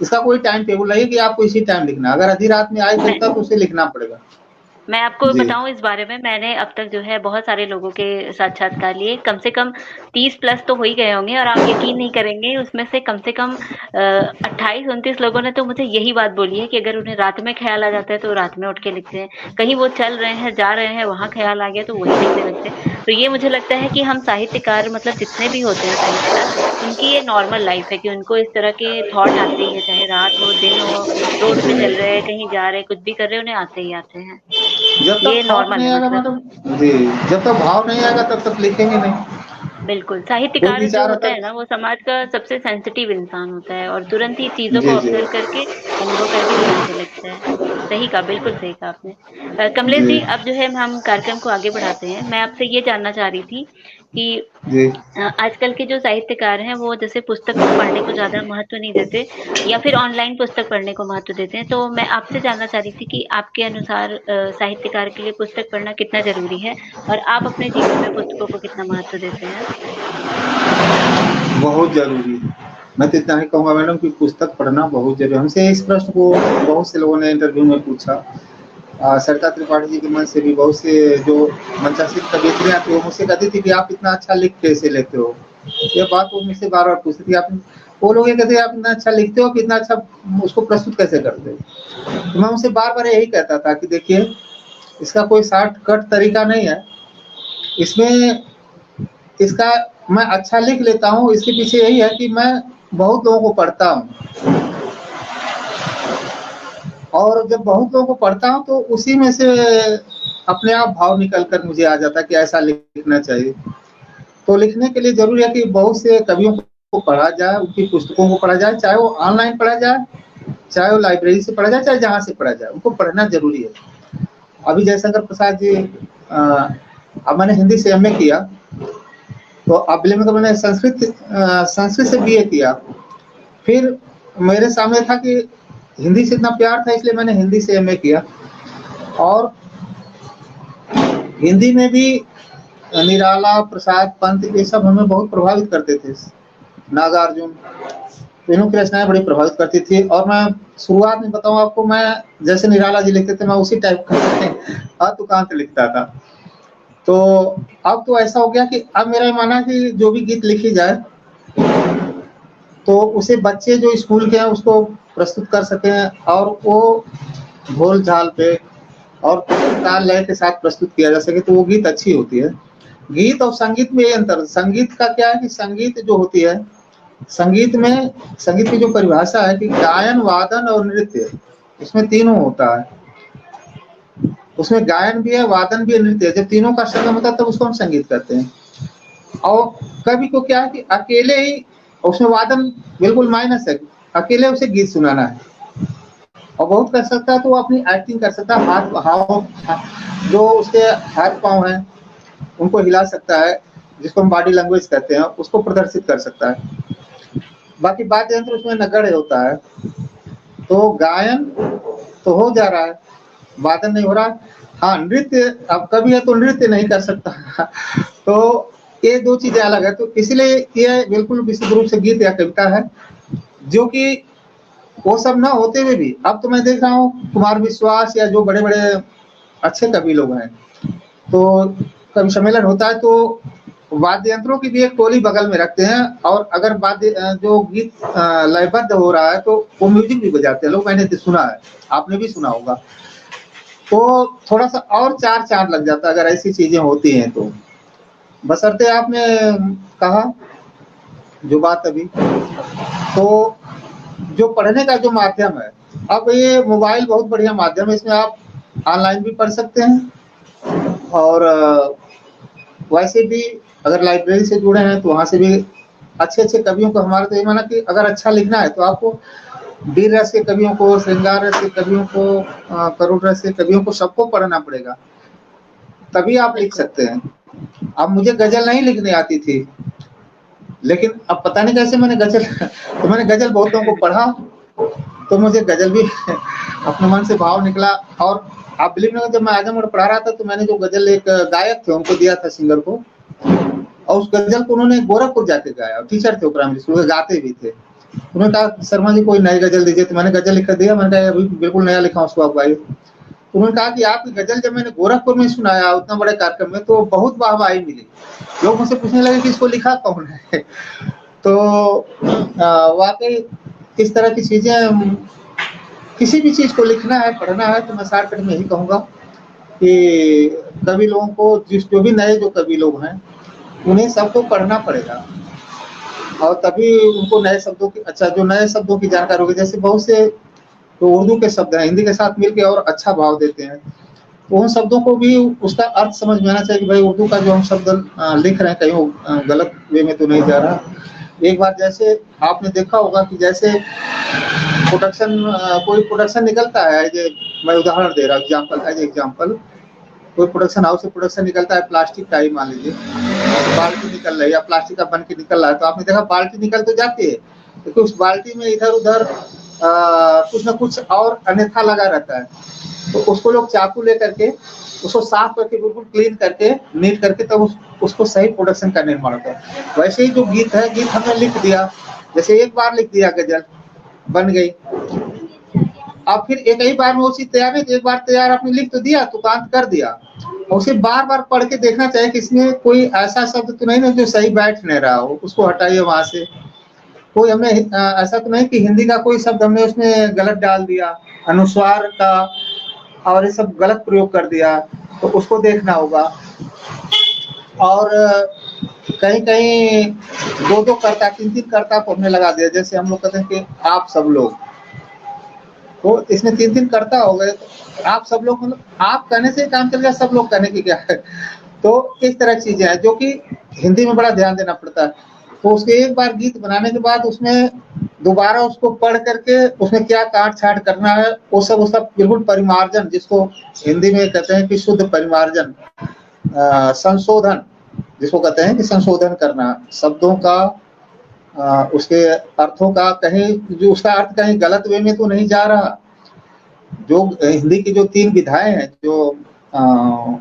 इसका कोई टाइम टेबल नहीं है कि आपको इसी टाइम लिखना है। अगर आधी रात में आई मैं कविता तो उसे लिखना पड़ेगा। मैं आपको जी। बताऊँ इस बारे में, मैंने अब तक जो है बहुत सारे लोगों के साक्षात्कार लिए, कम से कम 30 प्लस तो हो ही गए होंगे और आप यकीन नहीं करेंगे उसमें से कम 28-29 लोगों ने तो मुझे यही बात बोली है कि अगर उन्हें रात में ख़्याल आ जाता है तो रात में उठ के लिखते हैं। कहीं वो चल रहे हैं, जा रहे हैं, वहाँ ख़्याल आ गया तो वही लिखने लगते हैं। तो ये मुझे लगता है कि हम साहित्यकार मतलब जितने भी होते हैं साहित्यकार, उनकी ये नॉर्मल लाइफ़ है कि उनको इस तरह के थॉट आते ही है, चाहे रात हो, दिन हो, रोड पे चल रहे हैं, कहीं जा रहे हैं, कुछ भी कर रहे हैं, उन्हें आते ही आते हैं। जब तक ये थॉट नॉर्मल नहीं है आएगा मतलब। मैडम, जी, जब तक भाव नहीं आएगा तब तक लिखेंगे नहीं। बिल्कुल, कोई साहित्यकार जो विचार होता आता है ना, वो समाज का सबसे सेंसिटिव इंसान होता है और तुरंत ही है। चीज़ों को जी, जी। ऑब्ज़र्व करके, अनुभव करके तुरंत ही लिखता है। सही कहा, बिल्कुल सही कहा आपने। कमलेश जी, जी, अब जो है हम कार्यक्रम को आगे बढ़ाते हैं। मैं आपसे ये जानना चाह रही थी कि जी। आजकल के जो साहित्यकार हैं, वो जैसे पुस्तक पढ़ने को ज़्यादा महत्व नहीं देते या फिर ऑनलाइन पुस्तक पढ़ने को महत्व देते हैं। तो मैं आपसे जानना चाह रही थी कि आपके अनुसार साहित्यकार के लिए पुस्तक पढ़ना कितना ज़रूरी है? और आप अपने जीवन में पुस्तकों को कितना महत्व देते हैं? बहुत ज़रूरी है। मैं तो इतना ही कहूँगा मैडम कि पुस्तक पढ़ना बहुत ज़रूरी है। हमसे इस प्रश्न को बहुत से लोगों ने इंटरव्यू में पूछा। सरिता त्रिपाठी जी के मन से भी बहुत से जो मंचासीन कवयित्रियाँ थी, वो मुझसे कहती थी कि आप इतना अच्छा लिख कैसे लेते हो? ये बात वो मुझसे बार-बार पूछती थी। आप वो लोग ये कहते हैं, आप इतना अच्छा लिखते हो कि इतना अच्छा उसको प्रस्तुत कैसे करते हो? तो मैं उनसे बार-बार यही कहता था कि देखिए, इसका कोई शॉर्टकट तरीका नहीं है। इसमें इसका मैं अच्छा लिख लेता हूँ, इसके पीछे यही है कि मैं बहुत लोगों को पढ़ता हूँ, और जब बहुत लोगों को पढ़ता हूँ तो उसी में से अपने आप भाव निकल कर मुझे आ जाता है कि ऐसा लिखना चाहिए। तो लिखने के लिए ज़रूरी है कि बहुत से कवियों को पढ़ा जाए, उनकी पुस्तकों को पढ़ा जाए, चाहे वो ऑनलाइन पढ़ा जाए, चाहे वो लाइब्रेरी से पढ़ा जाए, चाहे जहाँ से पढ़ा जाए, उनको पढ़ना ज़रूरी है। अभी जयशंकर प्रसाद जी, अब मैंने हिंदी से एमए किया, तो अब में तो मैंने संस्कृत से बीए किया। फिर मेरे सामने था कि हिंदी से इतना प्यार था, इसलिए मैंने हिंदी से एमए किया, और हिंदी में भी निराला, प्रसाद, पंत, ये सब हमें बहुत प्रभावित करते थे। नागार्जुन, इन्हों की रचनाएं बड़ी प्रभावित करती थी। और मैं शुरुआत में बताऊं आपको, मैं जैसे निराला जी लिखते थे, मैं उसी टाइप का तुकांत लिखता था। तो अब तो ऐसा हो गया कि अब मेरा मानना है कि जो भी गीत लिखी जाए तो उसे बच्चे जो स्कूल के हैं उसको प्रस्तुत कर सकें, और वो ढोल झाल पे और ताल लय के साथ प्रस्तुत किया जा सके, तो वो गीत अच्छी होती है। गीत और संगीत में ये अंतर, संगीत का क्या है कि संगीत जो होती है, संगीत में, संगीत की जो परिभाषा है कि गायन, वादन और नृत्य, इसमें तीनों होता है। उसमें गायन भी है, वादन भी है, नृत्य है। जब तीनों का संगम होता है तब उसको हम संगीत कहते हैं। और कवि को क्या है कि अकेले ही, उसमें वादन बिल्कुल माइनस है, अकेले उसे गीत सुनाना है। और बहुत कर सकता है तो वो अपनी एक्टिंग कर सकता है, हाथ हाव जो उसके हाथ पांव हैं उनको हिला सकता है, जिसको हम बॉडी लैंग्वेज कहते हैं, उसको प्रदर्शित कर सकता है। बाकी वाद्य यंत्र उसमें नगण्य होता है। तो गायन तो हो जा रहा है, वादन नहीं हो रहा। हाँ, नृत्य, अब कभी है तो नृत्य नहीं कर सकता तो ये दो चीजें अलग है। तो इसलिए ये बिल्कुल विशुद्ध रूप से गीत या कविता है, जो कि वो सब ना होते हुए भी अब तो मैं देख रहा हूँ कुमार विश्वास या जो बड़े बड़े अच्छे कवि लोग हैं, तो कवि सम्मेलन होता है तो वाद्य यंत्रों की भी एक टोली बगल में रखते हैं, और अगर वाद्य जो गीत लयबद्ध हो रहा है तो वो म्यूजिक भी बजाते हैं लोग, मैंने तो सुना है, आपने भी सुना होगा। तो थोड़ा सा और चार चांद लग जाता है अगर ऐसी चीजें होती हैं तो। बशर्ते आपने कहा जो बात अभी, तो जो पढ़ने का जो माध्यम है, अब ये मोबाइल बहुत बढ़िया माध्यम है, इसमें आप ऑनलाइन भी पढ़ सकते हैं, और वैसे भी अगर लाइब्रेरी से जुड़े हैं तो वहाँ से भी अच्छे अच्छे कवियों को, हमारा तो ये माना कि अगर अच्छा लिखना है तो आपको वीर रस के कवियों को, श्रृंगार रस के कवियों को, करुण रस के कवियों को, सबको पढ़ना पड़ेगा, तभी आप लिख सकते हैं। अब मुझे गजल नहीं लिखने आती थी, लेकिन अब पता नहीं कैसे मैंने गजल तो मैंने गजल बहुत लोगों को पढ़ा, तो मुझे गजल भी अपने मन से भाव निकला। और आप बिलीव नहीं, जब मैं आजमगढ़ पढ़ा रहा था तो मैंने जो गजल एक गायक थे उनको दिया था, सिंगर को, और उस गजल को उन्होंने गोरखपुर जाके गाया, टीचर थे प्राइमरी स्कूल के, गाते भी थे। उन्होंने कहा शर्मा जी कोई नई गजल दीजिए, तो मैंने गजल लिख दिया। मैंने कहा अभी बिल्कुल नया लिखा, उसको आप गाइए। उन्होंने कहा कि आपकी गजल जब मैंने गोरखपुर में सुनाया उतना बड़े कार्यक्रम में, तो बहुत वाहवाही मिली, लोग मुझसे पूछने लगे कि इसको लिखा कौन है तो वाकई इस तरह की चीजें, किसी भी चीज को लिखना है, पढ़ना है, तो मैं शॉर्टकट में यही कहूंगा कि कवि लोगों को, जो भी नए जो कवि लोग हैं, उन्हें सबको पढ़ना पड़ेगा, और तभी उनको नए शब्दों की, अच्छा जो नए शब्दों की जानकारी होगी। जैसे बहुत से तो उर्दू के शब्द हैं, हिंदी के साथ मिलकर और अच्छा भाव देते हैं, तो उन शब्दों को भी उसका अर्थ समझ में आना चाहिए कि भाई उर्दू का जो हम शब्द लिख रहे हैं कहीं गलत वे में तो नहीं जा रहा। एक बार जैसे आपने देखा होगा कि जैसे प्रोडक्शन, कोई प्रोडक्शन निकलता है, मैं उदाहरण दे रहा हूँ, एग्जाम्पल, कोई प्रोडक्शन हाउस से प्रोडक्शन निकलता है प्लास्टिक का ही, मान लीजिए बाल्टी निकल रही है या प्लास्टिक का बन के निकल रहा है, तो आपने देखा बाल्टी निकल तो जाती है, क्योंकि उस बाल्टी में इधर उधर कुछ ना कुछ और अन्यथा लगा रहता है, तो उसको लोग चाकू लेकर के उसको साफ करके, बिल्कुल क्लीन करके, नीट करके, तब उसको सही प्रोडक्शन का निर्माण होता है। वैसे ही जो गीत है, गीत हमने लिख दिया, जैसे एक बार लिख दिया गजल बन गई, अब फिर एक ही बार में वो चीज तैयार नहीं, एक बार तैयार आपने लिख तो दिया, तुकांत कर दिया, और उसे बार बार पढ़ के देखना चाहिए कि इसमें कोई ऐसा शब्द तो नहीं ना जो सही बैठ नहीं रहा हो, उसको हटाइए वहां से। कोई हमने ऐसा तो नहीं कि हिंदी का कोई शब्द हमने उसमें गलत डाल दिया, अनुस्वार का और ये सब गलत प्रयोग कर दिया, तो उसको देखना होगा। और कहीं-कहीं 2-2 कर्ता, 3-3 कर्ता पढ़ने लगा दिया। जैसे हम लोग कहते हैं कि आप सब लोग, तो इसमें 3-3 कर्ता हो गए। तो आप सब लोग मतलब आप कहने से ही काम चल गया, सब लोग कहने की क्या है। तो इस तरह की चीज़ें हैं जो कि हिंदी में बड़ा ध्यान देना पड़ता है। तो उसके एक बार गीत बनाने के बाद उसमें दोबारा उसको पढ़ करके उसमें क्या काट-छाँट करना है, वो सब उसका बिल्कुल परिमार्जन, जिसको हिंदी में कहते हैं कि शुद्ध परिमार्जन, संशोधन, जिसको कहते हैं कि संशोधन करना शब्दों का, उसके अर्थों का, कहीं जो उसका अर्थ कहीं गलत वे में तो नहीं जा रहा। जो हिंदी की जो 3 विधाएँ हैं, जो अ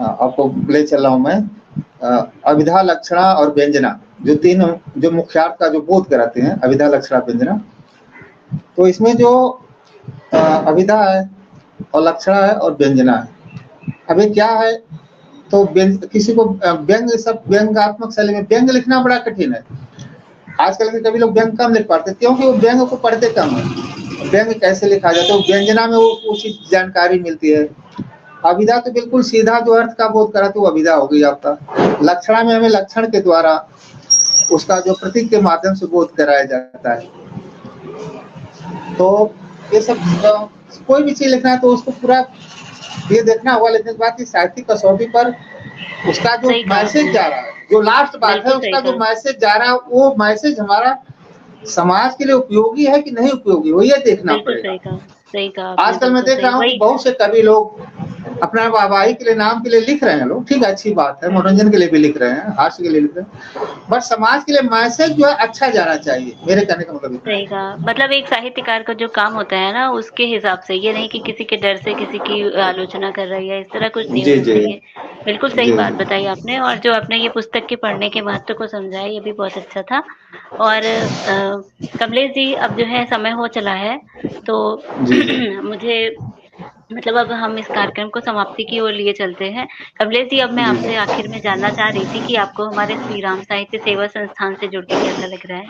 आपको ले चल रहा हूँ मैं, अभिधा, लक्षणा और व्यंजना, जो 3 जो मुख्यार्थ का जो बोध कराते हैं, अभिधा, लक्षणा, व्यंजना। तो इसमें जो अभिधा है और लक्षणा है और व्यंजना है। अब ये क्या है, तो किसी को व्यंग, सब व्यंग्यात्मक शैली में व्यंग लिखना बड़ा कठिन है। आजकल के कभी लोग व्यंग कम लिख पाते, क्योंकि वो व्यंग को पढ़ते कम है। व्यंग कैसे लिखा जाता है, व्यंजना में वो उचित जानकारी मिलती है। अभिधा तो बिल्कुल सीधा जो अर्थ का बोध करा, तो वो अभिधा हो गई आपका। लक्षणा में हमें लक्षण के द्वारा उसका जो प्रतीक के माध्यम से बोध कराया जाता है। तो ये सब कोई भी चीज लिखना है तो उसको पूरा ये देखना होगा, लिखने के बाद की साहित्यिक कसौटी पर उसका जो मैसेज जा रहा है, जो लास्ट बात है, उसका जो मैसेज जा रहा है, वो मैसेज हमारा समाज के लिए उपयोगी है कि नहीं उपयोगी, वो ये देखना पड़ेगा। सही कहा। आजकल मैं देख रहा हूँ कि बहुत से कवि लोग अपना वाहवाही के लिए, नाम के लिए लिख रहे हैं लोग, ठीक है, अच्छी बात है, मनोरंजन के लिए भी लिख रहे हैं, हास्य के लिए लिख रहे हैं, बट समाज के लिए मैसेज जो है अच्छा जाना चाहिए, मेरे कहने का मतलब सही कहा। मतलब एक साहित्यकार का जो काम होता है ना, उसके हिसाब से, ये नहीं कि किसी के डर से किसी की आलोचना कर रही है, इस तरह कुछ नहीं होना चाहिए। बिल्कुल सही बात बताई आपने, और जो आपने ये पुस्तक के पढ़ने के महत्व को समझाया, ये भी बहुत अच्छा था। और कमलेश जी, अब जो है समय हो चला है, तो मुझे मतलब अब हम इस कार्यक्रम को समाप्ति की ओर लिए चलते हैं। कमलेश जी, अब मैं आपसे आखिर में जानना चाह रही थी कि आपको हमारे श्री राम साहित्य सेवा संस्थान से जुड़ के कैसा लग रहा है?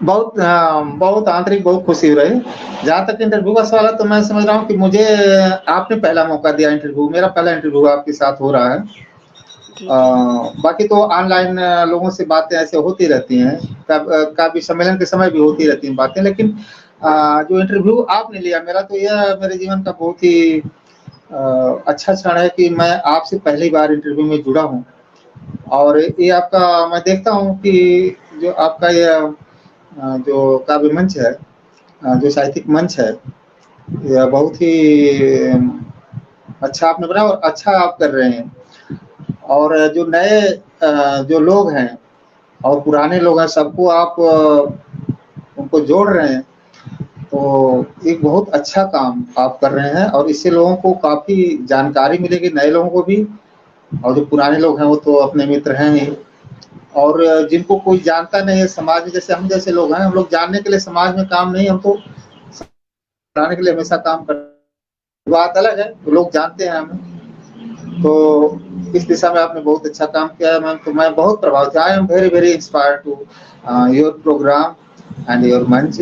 बहुत आंतरिक, बहुत खुशी हो रही। जहाँ तक इंटरव्यू का सवाल है, तो मैं समझ रहा हूँ कि मुझे आपने पहला मौका दिया इंटरव्यू, मेरा पहला इंटरव्यू आपके साथ हो रहा है। बाकी तो ऑनलाइन लोगों से बातें ऐसे होती रहती हैं, काफी सम्मेलन के समय भी होती रहती हैं बातें, लेकिन जो इंटरव्यू आपने लिया मेरा, तो यह मेरे जीवन का बहुत ही अच्छा क्षण है कि मैं आपसे पहली बार इंटरव्यू में जुड़ा हूँ। और ये आपका, मैं देखता हूँ कि जो आपका यह जो काव्य मंच है, जो साहित्यिक मंच है, यह बहुत ही अच्छा आपने बनाया और अच्छा आप कर रहे हैं। और जो नए जो लोग हैं और पुराने लोग हैं, सबको आप उनको जोड़ रहे हैं, तो एक बहुत अच्छा काम आप कर रहे हैं, और इससे लोगों को काफ़ी जानकारी मिलेगी, नए लोगों को भी, और जो पुराने लोग हैं वो तो अपने मित्र हैं ही। और जिनको कोई जानता नहीं है समाज में, जैसे हम जैसे लोग हैं, हम लोग जानने के लिए समाज में काम नहीं, हम तो जानने के लिए हमेशा काम करते। बात अलग है, तो लोग जानते हैं हमें। तो इस दिशा में आपने बहुत अच्छा काम किया है मैम, तो मैं बहुत प्रभावित, I am very very inspired to your program and your मंच।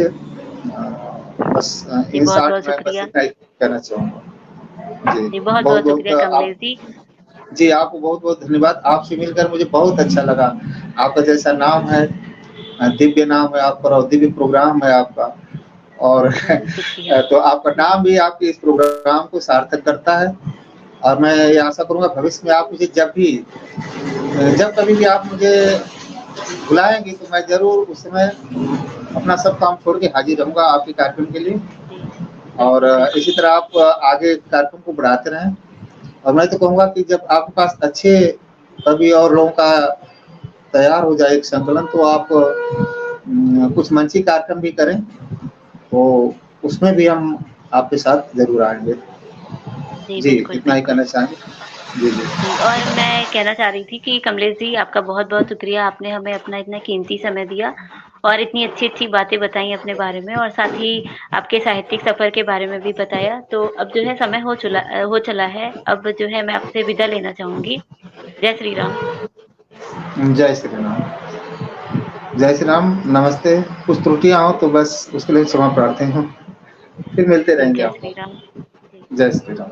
बस इन शॉर्ट मैं बस इतना ही कहना चाहूँगा। जी, बहुत बहुत शुक्रिया कमलेश जी। जी, आपको बहुत बहुत धन्यवाद। आपसे मिलकर मुझे बहुत अच्छा लगा। आपका जैसा नाम है, दिव्य नाम है आपका, और दिव्य प्रोग्राम है आपका, और तो आपका नाम भी आपके इस प्रोग्राम को सार्थक करता है। और मैं ये आशा करूँगा भविष्य में आप मुझे जब कभी भी आप मुझे बुलाएंगे, तो मैं जरूर उस समय अपना सब काम छोड़ के हाजिर रहूँगा आपके कार्यक्रम के लिए। और इसी तरह आप आगे कार्यक्रम को बढ़ाते रहें। और मैं तो कहूँगा कि जब आपके पास अच्छे कवि और लोगों का तैयार हो जाए एक संकलन, तो आप कुछ मंची कार्यक्रम भी करें, तो उसमें भी हम आपके साथ जरूर आएंगे। जी, इतना ही कहना चाहेंगे। जी। और मैं कहना चाह रही थी कि कमलेश जी, आपका बहुत बहुत शुक्रिया, आपने हमें अपना इतना कीमती समय दिया और इतनी अच्छी अच्छी बातें बताई अपने बारे में, और साथ ही आपके साहित्यिक सफर के बारे में भी बताया। तो अब जो है समय हो चला है, अब जो है मैं आपसे विदा लेना चाहूंगी। जय श्री राम। जय श्री राम। जय श्री राम। नमस्ते। कुछ त्रुटियां हो तो बस उसके लिए क्षमा प्रार्थी हूँ। फिर मिलते रहेंगे आपको। जय श्री राम। जय श्री राम।